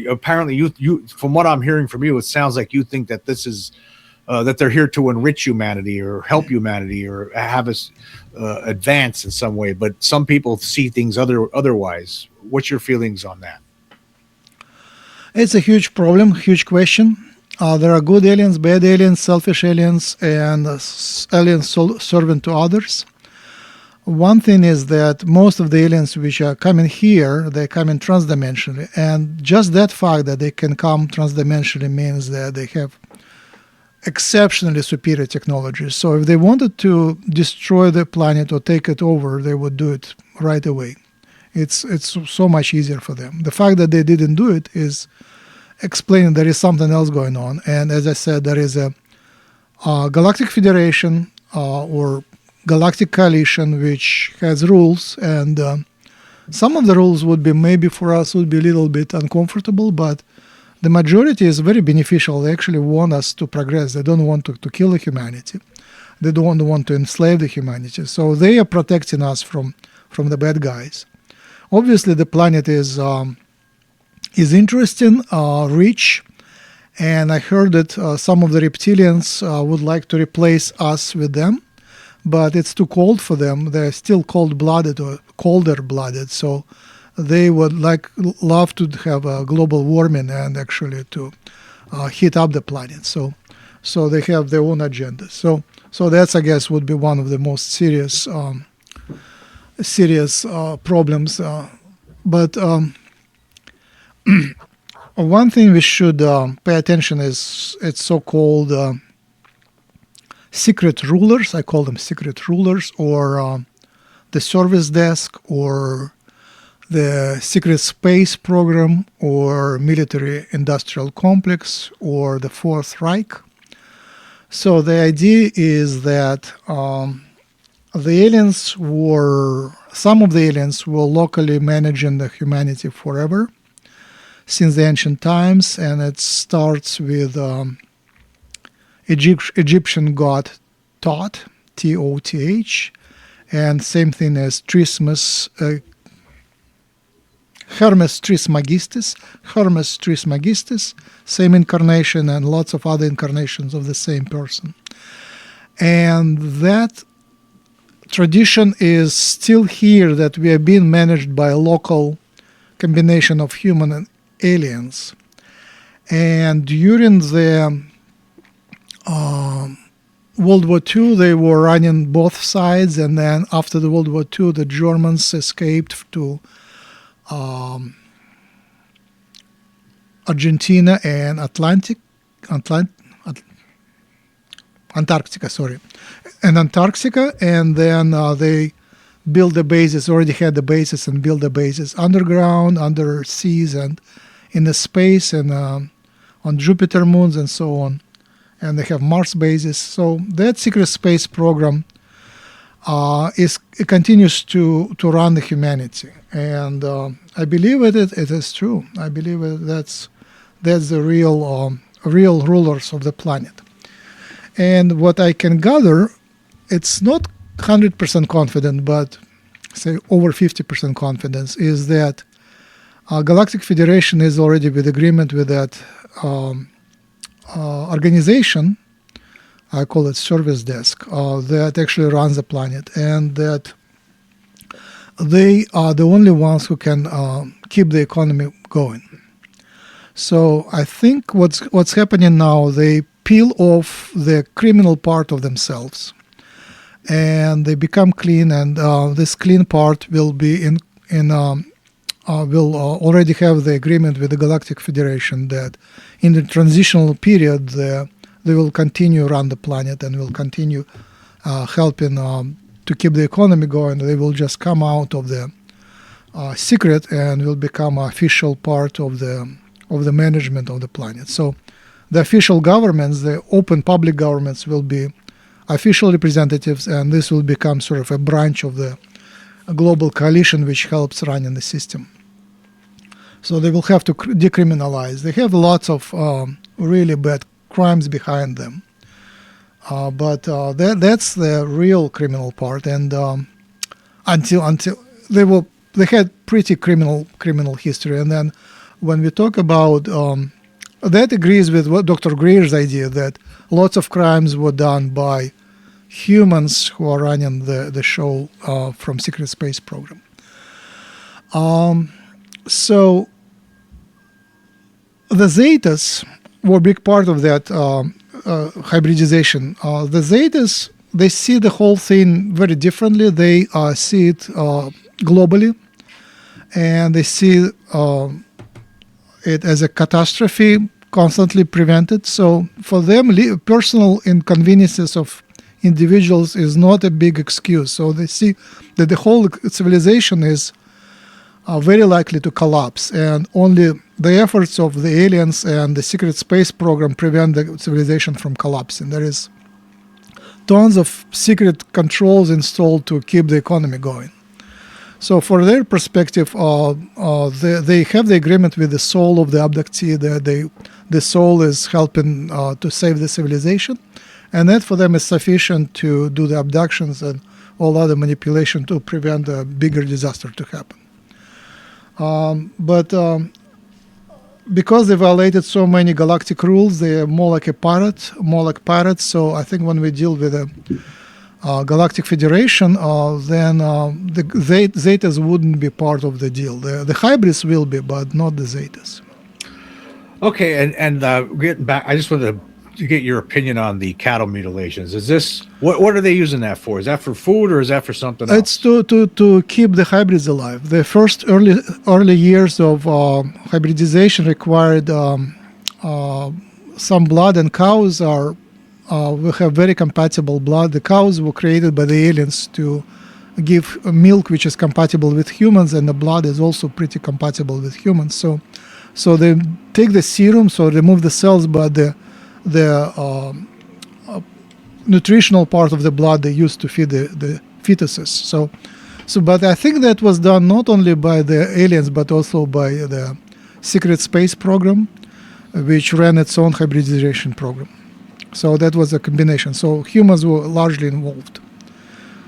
apparently you from what I'm hearing from you, it sounds like you think that this is that they're here to enrich humanity or help humanity or have us advance in some way, but some people see things otherwise. What's your feelings on that? It's a huge problem, huge question. There are good aliens, bad aliens, selfish aliens, and aliens servant to others. One thing is that most of the aliens which are coming here, they come in transdimensionally, and just that fact that they can come transdimensionally means that they have exceptionally superior technology. So if they wanted to destroy the planet or take it over, they would do it right away. It's so much easier for them. The fact that they didn't do it is explaining there is something else going on. And as I said, there is a galactic federation or galactic coalition which has rules, and some of the rules would be maybe for us would be a little bit uncomfortable, but the majority is very beneficial. They actually want us to progress. They don't want to kill the humanity. They don't want to enslave the humanity. So they are protecting us from the bad guys. Obviously, the planet is interesting, rich, and I heard that some of the reptilians would like to replace us with them, but it's too cold for them. They're still cold-blooded or colder-blooded, so they would love to have a global warming and actually to heat up the planet. So they have their own agenda. So that's, I guess, would be one of the most serious problems. But one thing we should pay attention is it's so-called secret rulers. I call them secret rulers, or the service desk, or the secret space program, or military industrial complex, or the Fourth Reich. So the idea is that some of the aliens were locally managing the humanity forever, since the ancient times, and it starts with Egyptian god Thoth, T-O-T-H, and same thing as Hermes Trismegistus, same incarnation, and lots of other incarnations of the same person. And that tradition is still here, that we are being managed by local combination of human and aliens. And during the World War II, they were running both sides, and then after the World War II, the Germans escaped to Argentina and Antarctica, and then they built the bases, already had the bases, and built the bases underground, under seas, and in the space, and on Jupiter moons, and so on. And they have Mars bases. So that secret space program it continues to run the humanity, and I believe it is true. I believe that's the real rulers of the planet. And what I can gather, it's not 100% confident, but say over 50% confidence, is that Galactic Federation is already with agreement with that organization. I call it service desk, that actually runs the planet, and that they are the only ones who can keep the economy going. So I think what's happening now, they peel off the criminal part of themselves, and they become clean, and this clean part will be will already have the agreement with the Galactic Federation that in the transitional period they will continue run the planet and will continue helping to keep the economy going. They will just come out of the secret and will become an official part of the management of the planet. So the official governments, the open public governments, will be official representatives, and this will become sort of a branch of the global coalition which helps running the system. So they will have to decriminalize. They have lots of really bad crimes behind them, but that's the real criminal part. And until they had pretty criminal history. And then when we talk about that agrees with what Dr. Greer's idea that lots of crimes were done by humans who are running the show from Secret Space Program. So the Zetas were a big part of that hybridization. The Zetas, they see the whole thing very differently. They see it globally, and they see it as a catastrophe constantly prevented. So for them, personal inconveniences of individuals is not a big excuse. So they see that the whole civilization is very likely to collapse, and only the efforts of the aliens and the secret space program prevent the civilization from collapsing. There is tons of secret controls installed to keep the economy going. So for their perspective, they have the agreement with the soul of the abductee. The soul is helping to save the civilization, and that for them is sufficient to do the abductions and all other manipulation to prevent a bigger disaster to happen. But because they violated so many galactic rules, they are more like pirates. So I think when we deal with the Galactic Federation, then the Zetas wouldn't be part of the deal. The hybrids will be, but not the Zetas. Okay, and getting back, I just wanted to get your opinion on the cattle mutilations. Is this what are they using that for? Is that for food or is that for something else? It's to keep the hybrids alive. The first early years of hybridization required some blood, and cows will have very compatible blood. The cows were created by the aliens to give milk which is compatible with humans, and the blood is also pretty compatible with humans. So they take the serum, so remove the cells, but the nutritional part of the blood they use to feed the fetuses. So, but I think that was done not only by the aliens but also by the Secret Space Program, which ran its own hybridization program. So that was a combination. So humans were largely involved.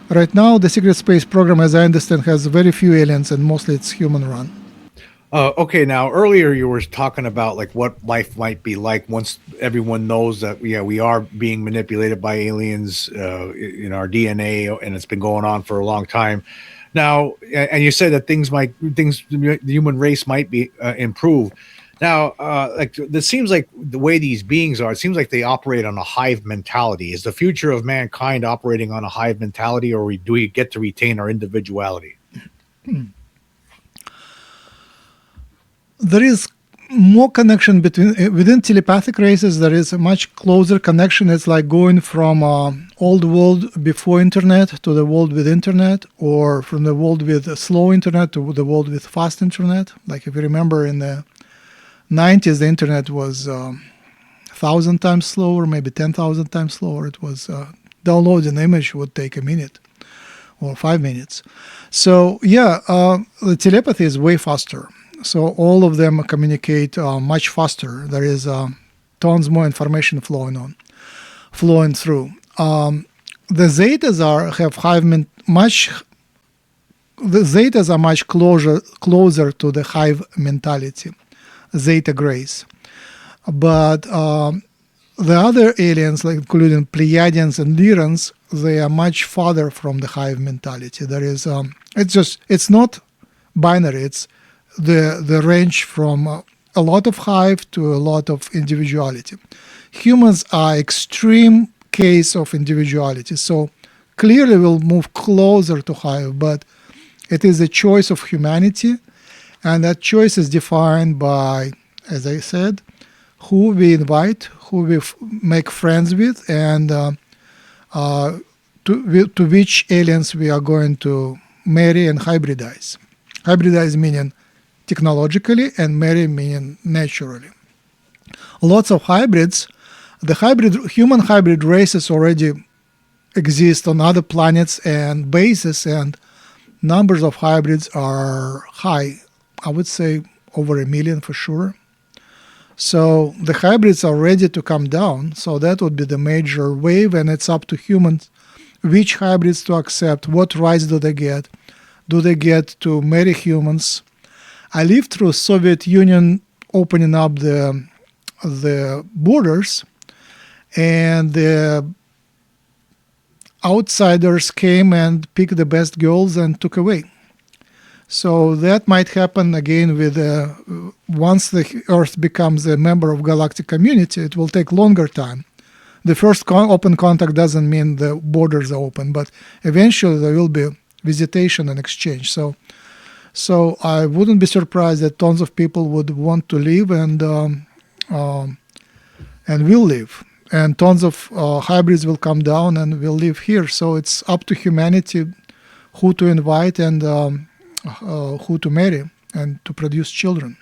Right now, the Secret Space Program, as I understand, has very few aliens, and mostly it's human run. Okay, now earlier you were talking about like what life might be like once everyone knows that we are being manipulated by aliens in our DNA, and it's been going on for a long time. Now, and you said that the human race might be improved. Now, like this seems like the way these beings are. It seems like they operate on a hive mentality. Is the future of mankind operating on a hive mentality, or do we get to retain our individuality? There is more connection between within telepathic races. There is a much closer connection. It's like going from old world before internet to the world with internet, or from the world with slow internet to the world with fast internet. Like if you remember, in the 90s, the internet was 1,000 times slower, maybe 10,000 times slower. It was download an image would take a minute or 5 minutes. So yeah, the telepathy is way faster. So all of them communicate much faster. There is tons more information flowing through. The zetas are much closer to the hive mentality, zeta grays. But the other aliens, like including Pleiadians and Lyrans, they are much farther from the hive mentality. There is it's not binary. It's the range from a lot of hive to a lot of individuality. Humans are extreme case of individuality, so clearly we'll move closer to hive, but it is a choice of humanity, and that choice is defined by, as I said, who we invite, who we make friends with, and to which aliens we are going to marry and hybridize. Hybridize meaning technologically, and marry meaning naturally. Lots of hybrids. The human hybrid races already exist on other planets and bases, and numbers of hybrids are high. I would say over 1 million for sure. So the hybrids are ready to come down. So that would be the major wave, and it's up to humans which hybrids to accept, what rights do they get. Do they get to marry humans? I lived through Soviet Union opening up the borders, and the outsiders came and picked the best girls and took away. So that might happen again with once the Earth becomes a member of galactic community. It will take longer time. The first open contact doesn't mean the borders are open, but eventually there will be visitation and exchange. So I wouldn't be surprised that tons of people would want to live and will live, and tons of hybrids will come down and will live here. So it's up to humanity who to invite and who to marry and to produce children.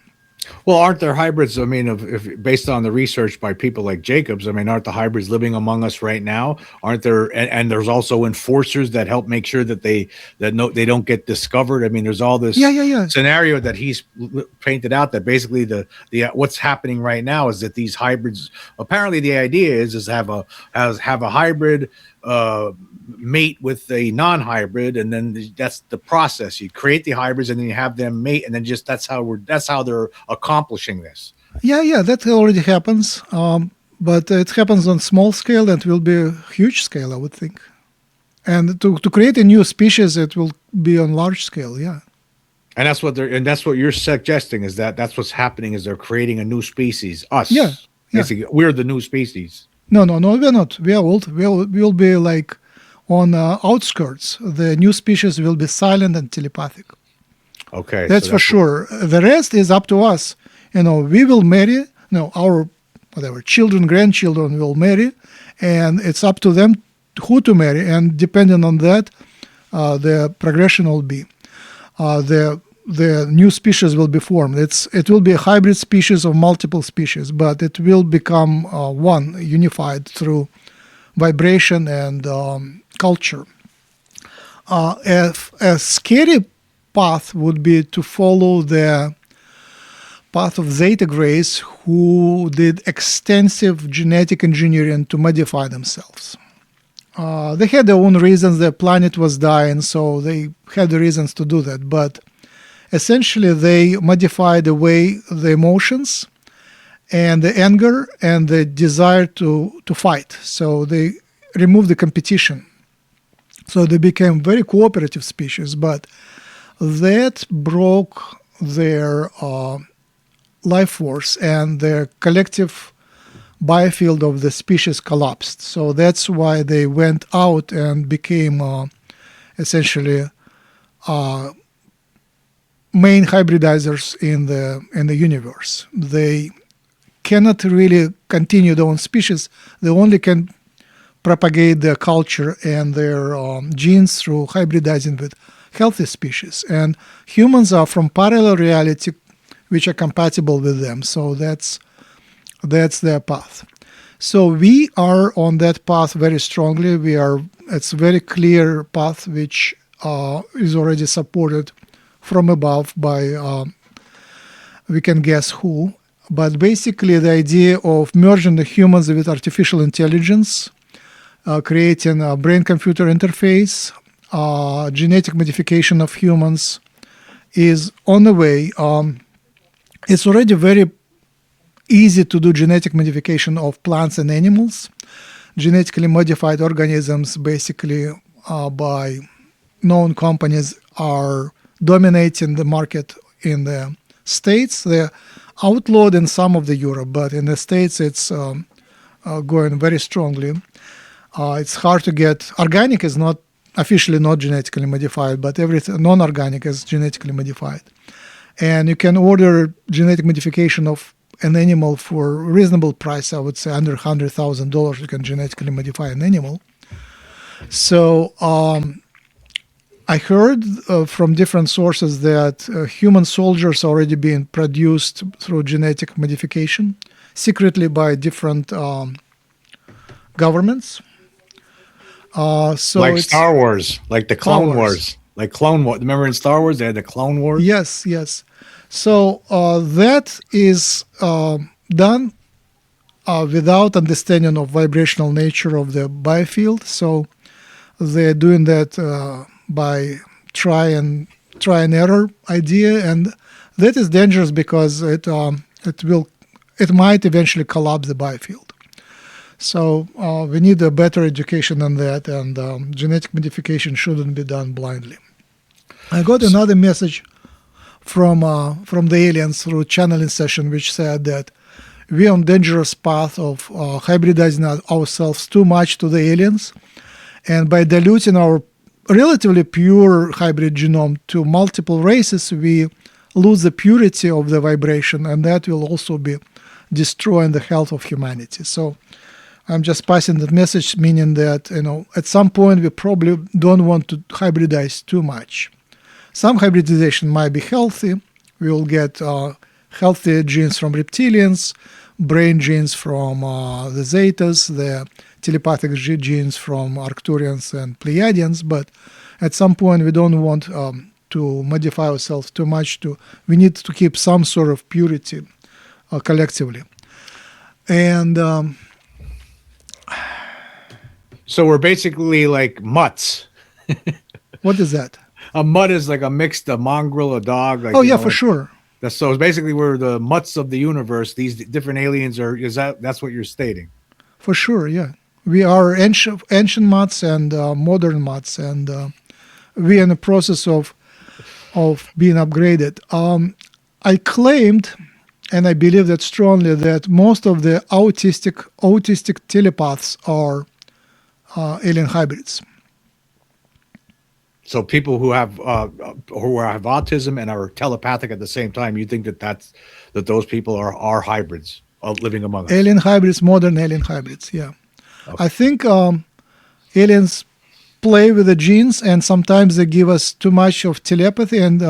Well, aren't there hybrids? I mean, if based on the research by people like Jacobs, I mean, aren't the hybrids living among us right now? Aren't there? And there's also enforcers that help make sure that they don't get discovered. I mean, there's all this Yeah. scenario that he's painted out that basically the what's happening right now is that these hybrids. Apparently, the idea is have a hybrid mate with a non-hybrid, and then that's the process. You create the hybrids, and then you have them mate, and then just that's how they're accomplishing this. Yeah, that already happens, but it happens on small scale, and will be a huge scale, I would think. And to create a new species, it will be on large scale. Yeah. And that's what you're suggesting is that's what's happening is they're creating a new species. Us. Yeah. Basically, we're the new species. No, we're not. We are old. We'll be like on outskirts. The new species will be silent and telepathic. Okay, that's for sure. The rest is up to us. We will marry. Our children, grandchildren will marry, and it's up to them who to marry. And depending on that, the progression will be. The new species will be formed. It will be a hybrid species of multiple species, but it will become one, unified through vibration and culture. A scary path would be to follow the path of Zeta Grays, who did extensive genetic engineering to modify themselves. They had their own reasons. Their planet was dying, so they had the reasons to do that. But essentially they modify the way the emotions and the anger and the desire to fight. So they remove the competition. So they became very cooperative species, but that broke their life force, and their collective biofield of the species collapsed. So that's why they went out and became essentially main hybridizers in the universe. They cannot really continue their own species. They only can propagate their culture and their genes through hybridizing with healthy species. And humans are from parallel reality, which are compatible with them. So that's their path. So we are on that path very strongly. It's a very clear path which is already supported from above by we can guess who. But basically the idea of merging the humans with artificial intelligence, creating a brain-computer interface, genetic modification of humans is on the way. It's already very easy to do genetic modification of plants and animals. Genetically modified organisms, basically by known companies, are dominating the market in the States. They're outlawed in some of the Europe, but in the States it's going very strongly. It's hard to get. Organic is not officially not genetically modified, but everything non-organic is genetically modified. And you can order genetic modification of an animal for a reasonable price. I would say under $100,000 you can genetically modify an animal. So I heard from different sources that human soldiers are already being produced through genetic modification secretly by different governments. So Like it's Star Wars, like the Star Clone Wars. Wars, like Clone Wars. Remember in Star Wars they had the Clone Wars? Yes, yes. So that is done without understanding of vibrational nature of the biofield. So they're doing that by try and error idea, and that is dangerous because it might eventually collapse the biofield. So we need a better education on that, and genetic modification shouldn't be done blindly. I got another message from the aliens through channeling session, which said that we are on dangerous path of hybridizing ourselves too much to the aliens, and by diluting our relatively pure hybrid genome to multiple races, we lose the purity of the vibration, and that will also be destroying the health of humanity. So I'm just passing that message, meaning that at some point we probably don't want to hybridize too much. Some hybridization might be healthy. We will get healthy genes from reptilians, brain genes from the Zetas, the telepathic genes from Arcturians and Pleiadians. But at some point we don't want to modify ourselves too much. We need to keep some sort of purity collectively. And So we're basically like mutts. what is that? A mutt is like a mixed a mongrel, a dog. Like, Oh yeah, for sure. So it's basically we're the mutts of the universe. These different aliens are. That's what you're stating? For sure, yeah. We are ancient mutts and modern mutts, and we are in the process of being upgraded. I claimed, and I believe that strongly, that most of the autistic telepaths are alien hybrids. So people who have autism and are telepathic at the same time, you think that those people are hybrids living among us? Alien hybrids, modern alien hybrids, yeah. Okay. I think aliens play with the genes, and sometimes they give us too much of telepathy. And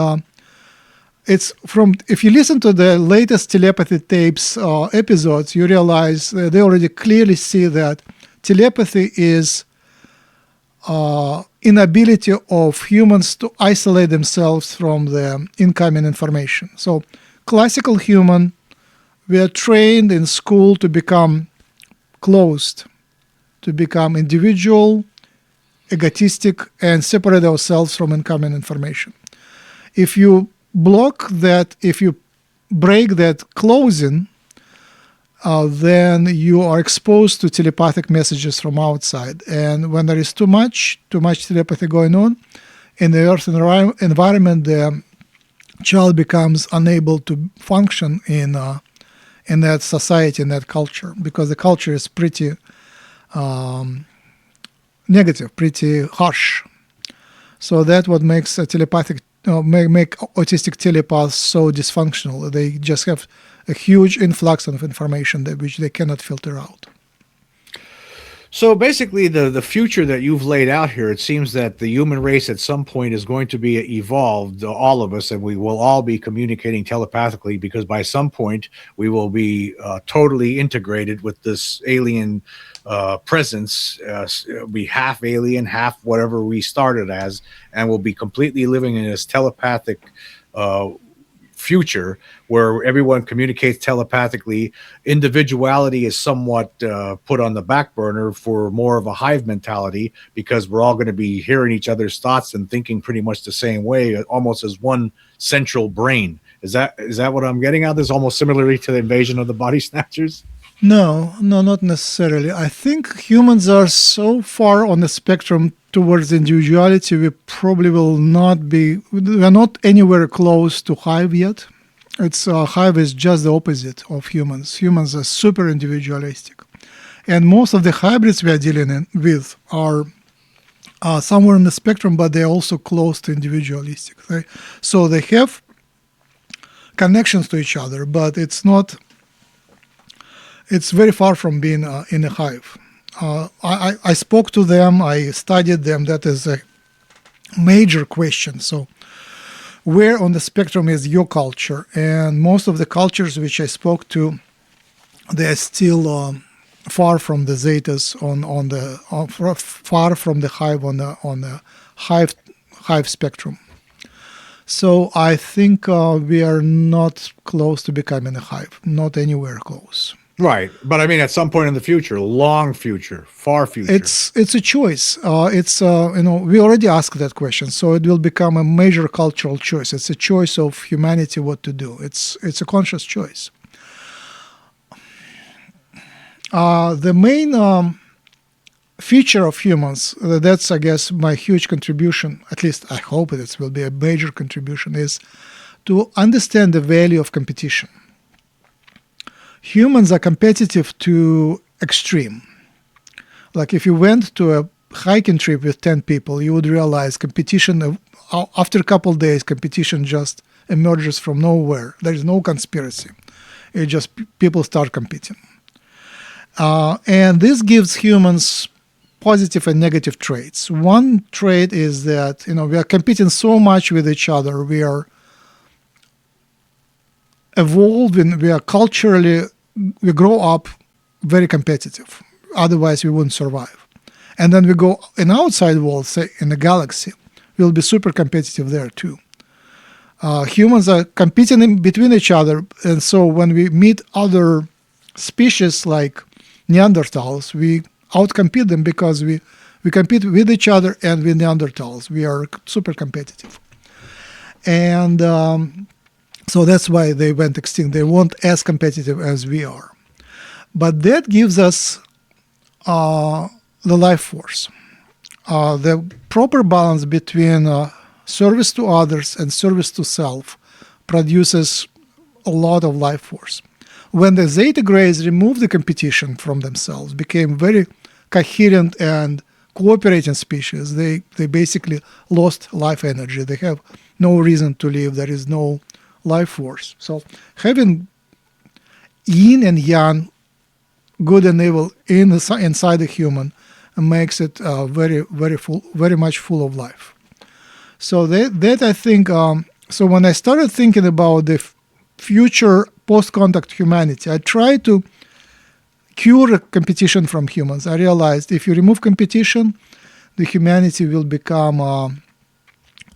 if you listen to the latest telepathy tapes episodes, you realize they already clearly see that telepathy is inability of humans to isolate themselves from the incoming information. So classical human, we are trained in school to become closed, to become individual, egotistic, and separate ourselves from incoming information. If you block that, if you break that closing, then you are exposed to telepathic messages from outside. And when there is too much telepathy going on in the Earth environment, the child becomes unable to function in that society, in that culture, because the culture is pretty negative, pretty harsh. So that's what makes a telepathic make autistic telepaths so dysfunctional. They just have a huge influx of information which they cannot filter out. So basically, the future that you've laid out here, it seems that the human race at some point is going to be evolved, all of us, and we will all be communicating telepathically, because by some point we will be totally integrated with this alien presence, be half alien, half whatever we started as, and we'll be completely living in this telepathic future where everyone communicates telepathically. Individuality is somewhat put on the back burner for more of a hive mentality, because we're all going to be hearing each other's thoughts and thinking pretty much the same way, almost as one central brain. Is that what I'm getting at? This almost similarly to the invasion of the body snatchers? No, not necessarily. I think humans are so far on the spectrum towards individuality, we probably will not be, we're not anywhere close to hive yet. Hive is just the opposite of humans. Humans are super individualistic. And most of the hybrids we are dealing with are somewhere on the spectrum, but they're also close to individualistic. Right? So they have connections to each other, but it's very far from being in a hive. I spoke to them, I studied them. That is a major question. So where on the spectrum is your culture? And most of the cultures which I spoke to, they are still far from the zetas far from the hive on the hive spectrum. So I think we are not close to becoming a hive, not anywhere close. Right, but I mean, at some point in the future, long future, far future. It's a choice. We already asked that question, so it will become a major cultural choice. It's a choice of humanity what to do. It's a conscious choice. The main feature of humans, that's, I guess, my huge contribution, at least I hope it will be a major contribution, is to understand the value of competition. Humans are competitive to extreme. Like if you went to a hiking trip with 10 people, you would realize competition, after a couple of days, competition just emerges from nowhere. There is no conspiracy. It just, people start competing. And this gives humans positive and negative traits. One trait is that, we are competing so much with each other. We are evolving, we grow up very competitive. Otherwise, we wouldn't survive. And then we go in outside world, say in the galaxy, we'll be super competitive there too. Humans are competing between each other, and so when we meet other species like Neanderthals, we outcompete them because we compete with each other and with Neanderthals. We are super competitive. And so that's why they went extinct. They weren't as competitive as we are. But that gives us the life force. The proper balance between service to others and service to self produces a lot of life force. When the Zeta Greys removed the competition from themselves, became very coherent and cooperating species, they basically lost life energy. They have no reason to live. There is no life force. So having yin and yang, good and evil, inside the human makes it very much full of life. So that I think. So when I started thinking about the future post-contact humanity, I tried to cure competition from humans. I realized if you remove competition, the humanity will become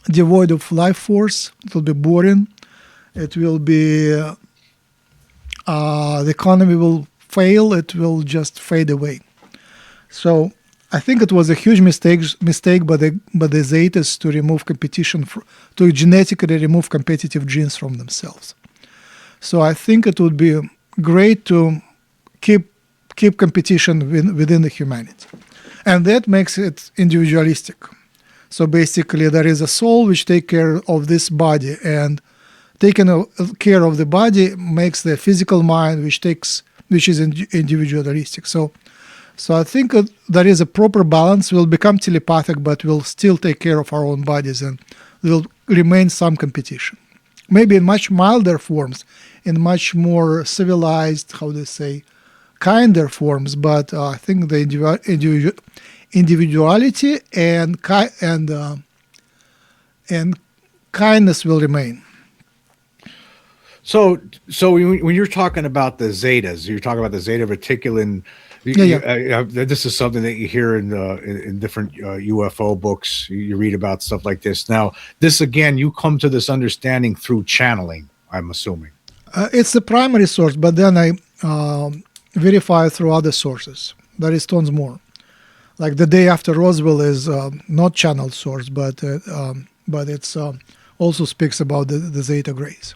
devoid of life force. It will be boring. It will be the economy will fail. It will just fade away. So I think it was a huge mistake by the Zetas to remove competition, to genetically remove competitive genes from themselves. So I think it would be great to keep competition within the humanity, and that makes it individualistic. So basically, there is a soul which takes care of this body, and taking care of the body makes the physical mind, which is individualistic. So I think there is a proper balance. We'll become telepathic, but we'll still take care of our own bodies, and will remain some competition. Maybe in much milder forms, in much more civilized, how do you say, kinder forms. But I think the individuality and kindness will remain. So when you're talking about the zetas, you're talking about the zeta reticulin. This is something that you hear in different UFO books. You read about stuff like this. Now, this again, you come to this understanding through channeling, I'm assuming. It's the primary source, but then I verify through other sources. There is tons more. Like the day after Roswell is not channeled source, but it's also speaks about the Zeta Grays.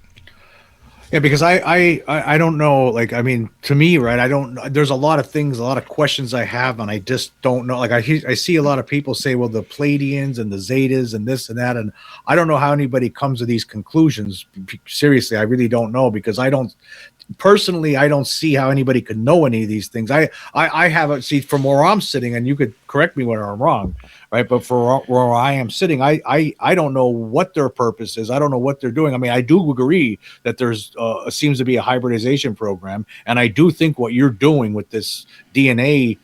Yeah, because I don't know. Like, I mean, to me, right? I don't. There's a lot of things, a lot of questions I have, and I just don't know. Like, I see a lot of people say, well, the Pleiadians and the Zetas and this and that, and I don't know how anybody comes to these conclusions. Seriously, I really don't know, because I don't. Personally, I don't see how anybody could know any of these things. I haven't see from where I'm sitting, and you could correct me when I'm wrong, right? But for where I am sitting, I don't know what their purpose is. I don't know what they're doing. I mean, I do agree that there's seems to be a hybridization program, and I do think what you're doing with this DNA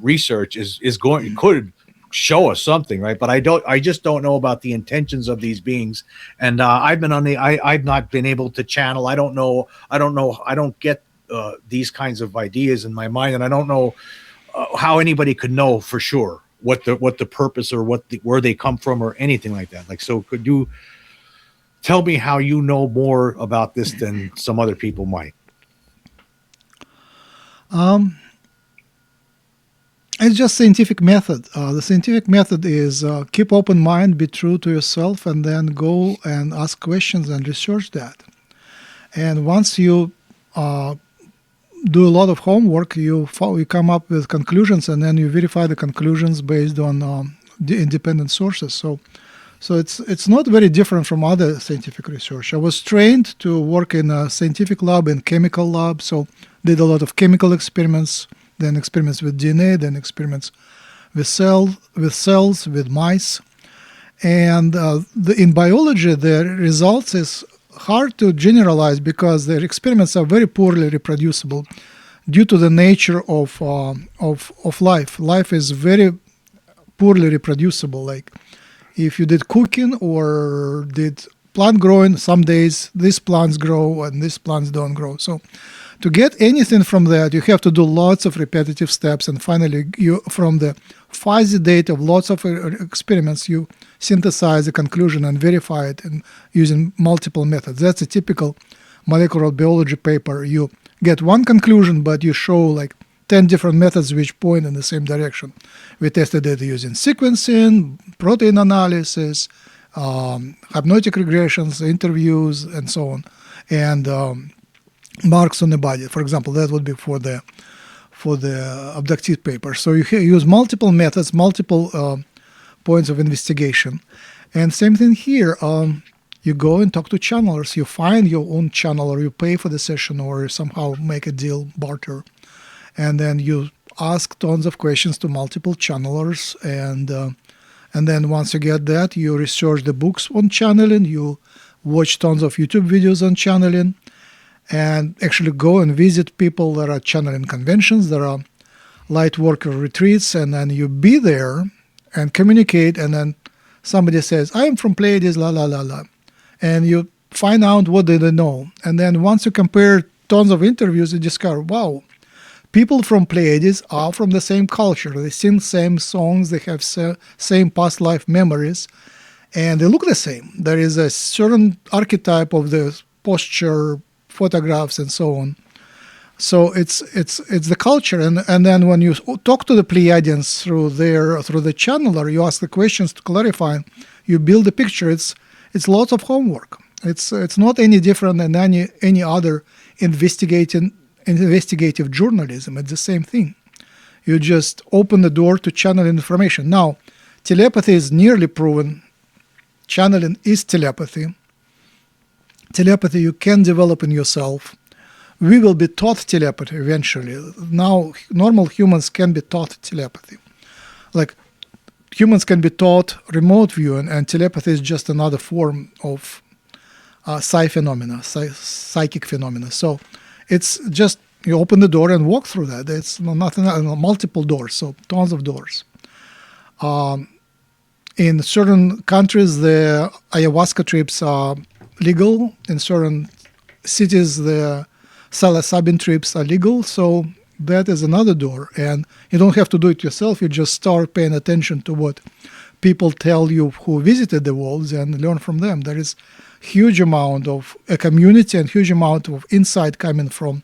research is going could show us something, right? But I just don't know about the intentions of these beings. And I've not been able to channel. I don't get these kinds of ideas in my mind, and I don't know how anybody could know for sure what the purpose or where they come from or anything like that. Like, so could you tell me how you know more about this than some other people might? It's just scientific method. The scientific method is keep open mind, be true to yourself, and then go and ask questions and research that. And once you do a lot of homework, you come up with conclusions, and then you verify the conclusions based on the independent sources. So it's not very different from other scientific research. I was trained to work in a scientific lab and chemical lab, so did a lot of chemical experiments, then experiments with DNA, then experiments with cells, with mice. And in biology, the results is hard to generalize because the experiments are very poorly reproducible due to the nature of life. Life is very poorly reproducible. Like if you did cooking or did plant growing, some days these plants grow and these plants don't grow. So to get anything from that, you have to do lots of repetitive steps, and finally, from the fuzzy data of lots of experiments, you synthesize a conclusion and verify it using multiple methods. That's a typical molecular biology paper. You get one conclusion, but you show like 10 different methods which point in the same direction. We tested it using sequencing, protein analysis, hypnotic regressions, interviews, and so on, and marks on the body. For example, that would be for the Abductees paper. So you use multiple methods, multiple points of investigation. And same thing here. You go and talk to channelers. You find your own channeler. You pay for the session or somehow make a deal, barter. And then you ask tons of questions to multiple channelers. And then once you get that, you research the books on channeling. You watch tons of YouTube videos on channeling. And actually go and visit people that are channeling conventions, there are light worker retreats, and then you be there and communicate, and then somebody says, I am from Pleiades, la la la la. And you find out what they know. And then once you compare tons of interviews, you discover, wow, people from Pleiades are from the same culture. They sing same songs, they have same past life memories, and they look the same. There is a certain archetype of the posture, photographs, and so on. So it's the culture, and then when you talk to the Pleiadians through the channeler, you ask the questions to clarify. You build a picture. It's lots of homework. It's not any different than any other investigative journalism. It's the same thing. You just open the door to channel information. Now, telepathy is nearly proven. Channeling is telepathy. Telepathy you can develop in yourself. We will be taught telepathy eventually. Now, normal humans can be taught telepathy. Like, humans can be taught remote viewing, and telepathy is just another form of psychic phenomena. So it's just you open the door and walk through that. It's nothing, multiple doors, so tons of doors. In certain countries, the ayahuasca trips are legal. In certain cities, the psilocybin trips are legal. So that is another door. And you don't have to do it yourself. You just start paying attention to what people tell you who visited the worlds and learn from them. There is huge amount of a community and huge amount of insight coming from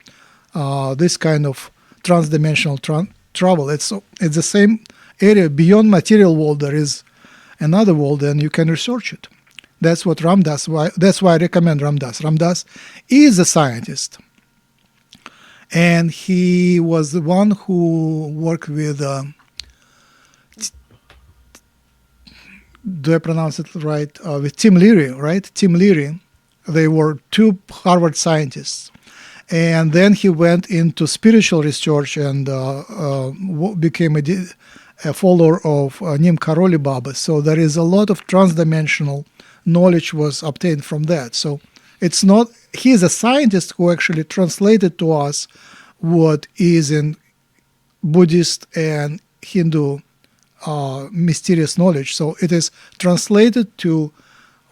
this kind of transdimensional travel. It's the same area. Beyond material world, there is another world, and you can research it. That's what Ram does. That's why I recommend Ram Dass. Ram Dass is a scientist, and he was the one who worked with. Do I pronounce it right? With Tim Leary, right? Tim Leary. They were two Harvard scientists, and then he went into spiritual research and became a follower of Nim Karoli Baba. So there is a lot of transdimensional knowledge was obtained from that. So it's not, he is a scientist who actually translated to us what is in Buddhist and Hindu mysterious knowledge. So it is translated to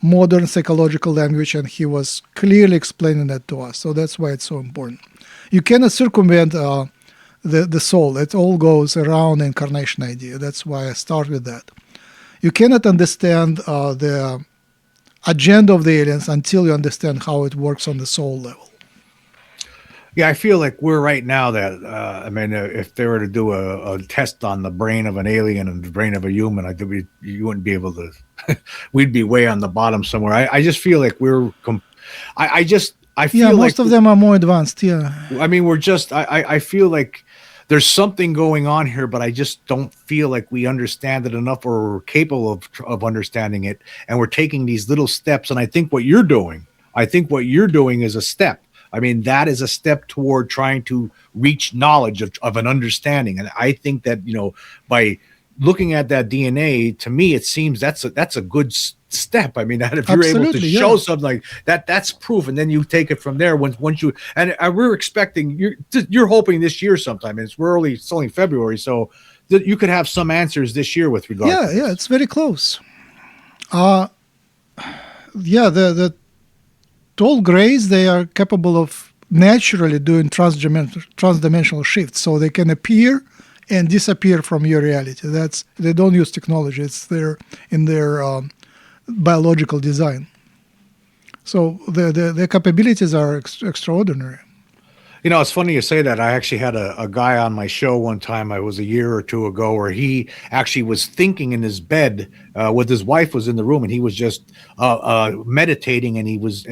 modern psychological language, and he was clearly explaining that to us. So that's why it's so important. You cannot circumvent the soul. It all goes around the incarnation idea. That's why I start with that. You cannot understand the agenda of the aliens until you understand how it works on the soul level. Yeah, I feel like we're right now that if they were to do a test on the brain of an alien and the brain of a human, I think you wouldn't be able to. We'd be way on the bottom somewhere. I just feel like we're. I feel most of them are more advanced. Yeah, I mean, we're just. I feel like there's something going on here, but I just don't feel like we understand it enough, or we're capable of understanding it, and we're taking these little steps. And I think what you're doing is a step. I mean, that is a step toward trying to reach knowledge of an understanding. And I think that, by looking at that DNA, to me, it seems that's a good step. I mean, that if you're able to show something like that, that's proof. And then you take it from there once you, and we're expecting, you're hoping this year sometime. It's only February. So you could have some answers this year with regard to this. Yeah, it's very close. The tall grays, they are capable of naturally doing transdimensional shifts, so they can appear and disappear from your reality. They don't use technology; it's in their biological design. So their capabilities are extraordinary. It's funny you say that. I actually had a guy on my show one time. I was a year or two ago, where he actually was thinking in his bed with his wife was in the room, and he was just meditating, and he was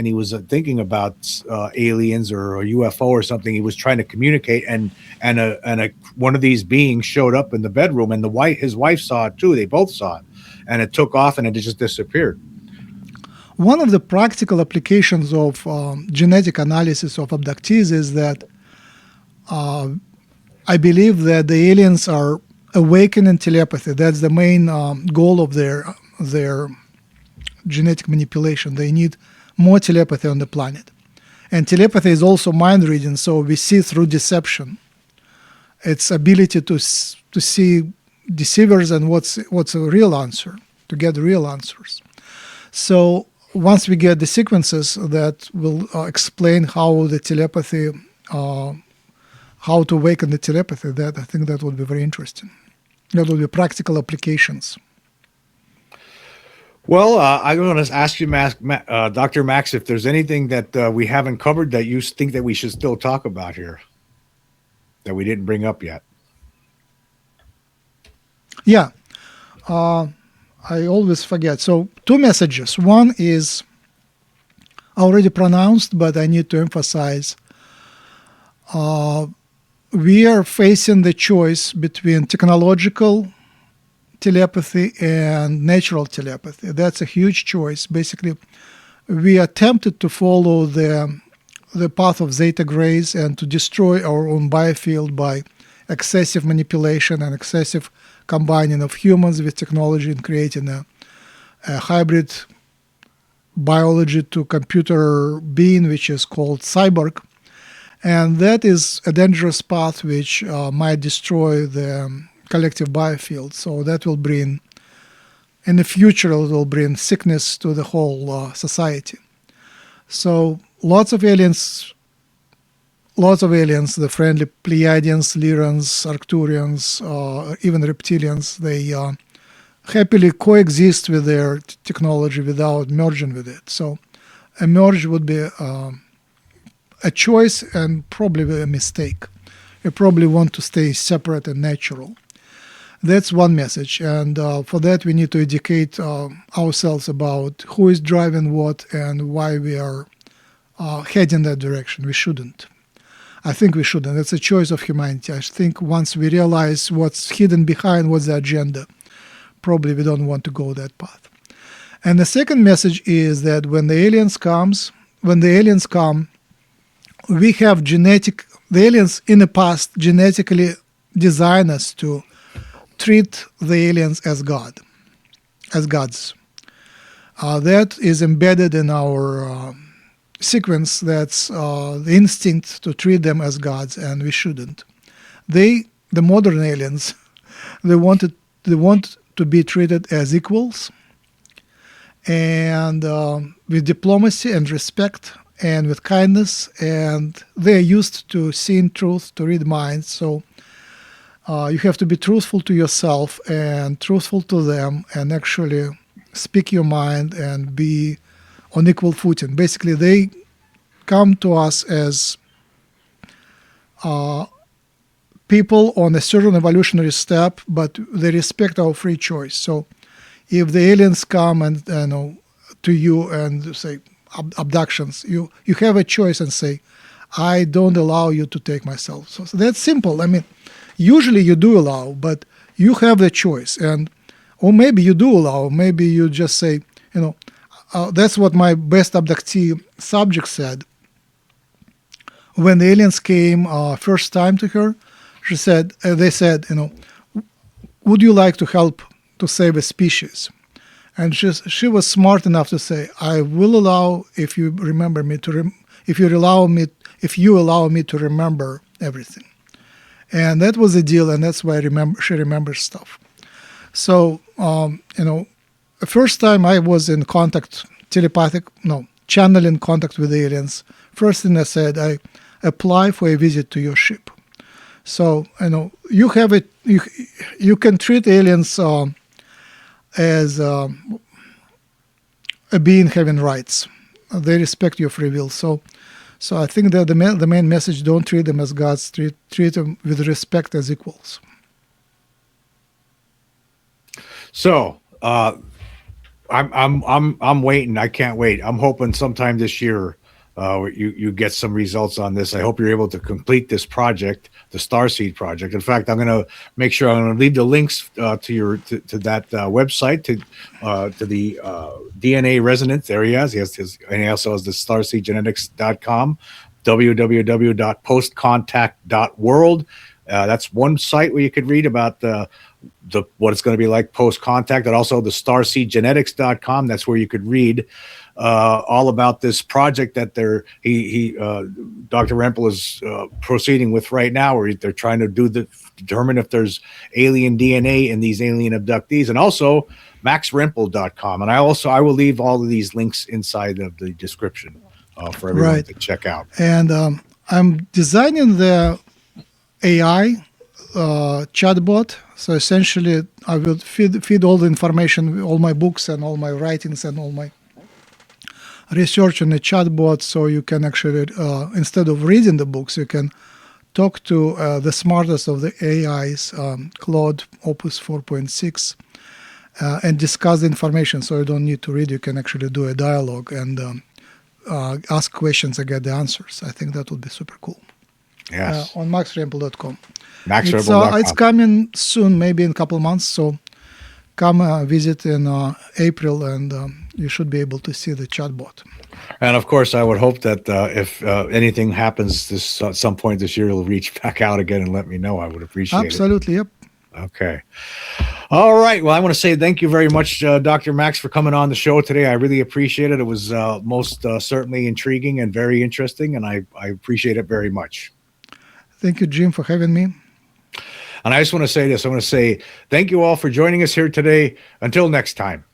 thinking about aliens or a UFO or something. He was trying to communicate, and one of these beings showed up in the bedroom, and his wife saw it too. They both saw it, and it took off, and it just disappeared. One of the practical applications of genetic analysis of abductees is that I believe that the aliens are awakening telepathy. That's the main goal of their genetic manipulation. They need more telepathy on the planet. And telepathy is also mind reading, so we see through deception. Its ability to see deceivers and what's a real answer, to get real answers. So once we get the sequences that will explain how the telepathy, how to awaken the telepathy, I think that would be very interesting. That would be practical applications. Well, I'm going to ask you, Dr. Max, if there's anything that we haven't covered that you think that we should still talk about here. that we didn't bring up yet? Yeah, I always forget. So, two messages. One is already pronounced, but I need to emphasize. We are facing the choice between technological telepathy and natural telepathy. That's a huge choice. Basically, we attempted to follow the path of zeta grays and to destroy our own biofield by excessive manipulation and excessive combining of humans with technology and creating a hybrid biology to computer being, which is called cyborg. And that is a dangerous path which might destroy the collective biofield. So that will bring, in the future, it will bring sickness to the whole society. So lots of aliens, the friendly Pleiadians, Lyrans, Arcturians, even reptilians, they happily coexist with their technology without merging with it. So a merge would be a choice and probably a mistake. You probably want to stay separate and natural. That's one message. And for that, we need to educate ourselves about who is driving what and why we are heading that direction. We shouldn't. I think we shouldn't. It's a choice of humanity. I think once we realize what's hidden behind what's the agenda, probably we don't want to go that path. And the second message is that when the aliens come, we have the aliens in the past genetically designed us to treat the aliens as gods. That is embedded in our sequence. That's the instinct to treat them as gods, and we shouldn't. The modern aliens, they want to be treated as equals, and with diplomacy and respect and with kindness, and they're used to seeing truth, to read minds. So you have to be truthful to yourself and truthful to them and actually speak your mind and be on equal footing. Basically, they come to us as people on a certain evolutionary step, but they respect our free choice. So if the aliens come and to you and say abductions, you have a choice and say, I don't allow you to take myself. So that's simple. I mean, usually you do allow, but you have the choice. Or maybe you do allow. Maybe you just say, that's what my best abductee subject said. When the aliens came first time to her, they said, would you like to help to save a species? And she was smart enough to say, I will allow if you remember me if you allow me to remember everything. And that was the deal, and that's why she remembers stuff. So, the first time I was in contact, channeling contact with aliens, first thing I said, I apply for a visit to your ship. So, you have it, you can treat aliens as a being having rights. They respect your free will. So I think that the main message: don't treat them as gods. Treat them with respect as equals. So I'm waiting. I can't wait. I'm hoping sometime this year you get some results on this. I hope you're able to complete this project, the Starseed project. In fact, I'm going to make sure I'm going to leave the links to that website to the DNA resonance. There he has. And he also has the starseedgenetics.com, www.postcontact.world. That's one site where you could read about what it's going to be like post contact, and also the starseedgenetics.com. That's where you could read all about this project that Dr. Rempel is proceeding with right now, where they're trying to determine if there's alien DNA in these alien abductees, and also maxrempel.com. And I will leave all of these links inside of the description for everyone to check out. And I'm designing the AI chatbot. So essentially, I will feed all the information, all my books and all my writings and all my research in the chatbot. So you can actually, instead of reading the books, you can talk to the smartest of the AIs, Claude Opus 4.6, and discuss the information. So you don't need to read; you can actually do a dialogue and ask questions and get the answers. I think that would be super cool. Yes. On maxrempel.com. MaxRempel.com. It's coming soon, maybe in a couple of months. So come visit in April, and you should be able to see the chatbot. And of course, I would hope that if anything happens this at some point this year, you'll reach back out again and let me know. I would appreciate Absolutely, yep. it. Okay. All right. Well, I want to say thank you very much, Dr. Max, for coming on the show today. I really appreciate it. It was most certainly intriguing and very interesting, and I appreciate it very much. Thank you, Jim, for having me. And I just want to say this. I want to say thank you all for joining us here today. Until next time.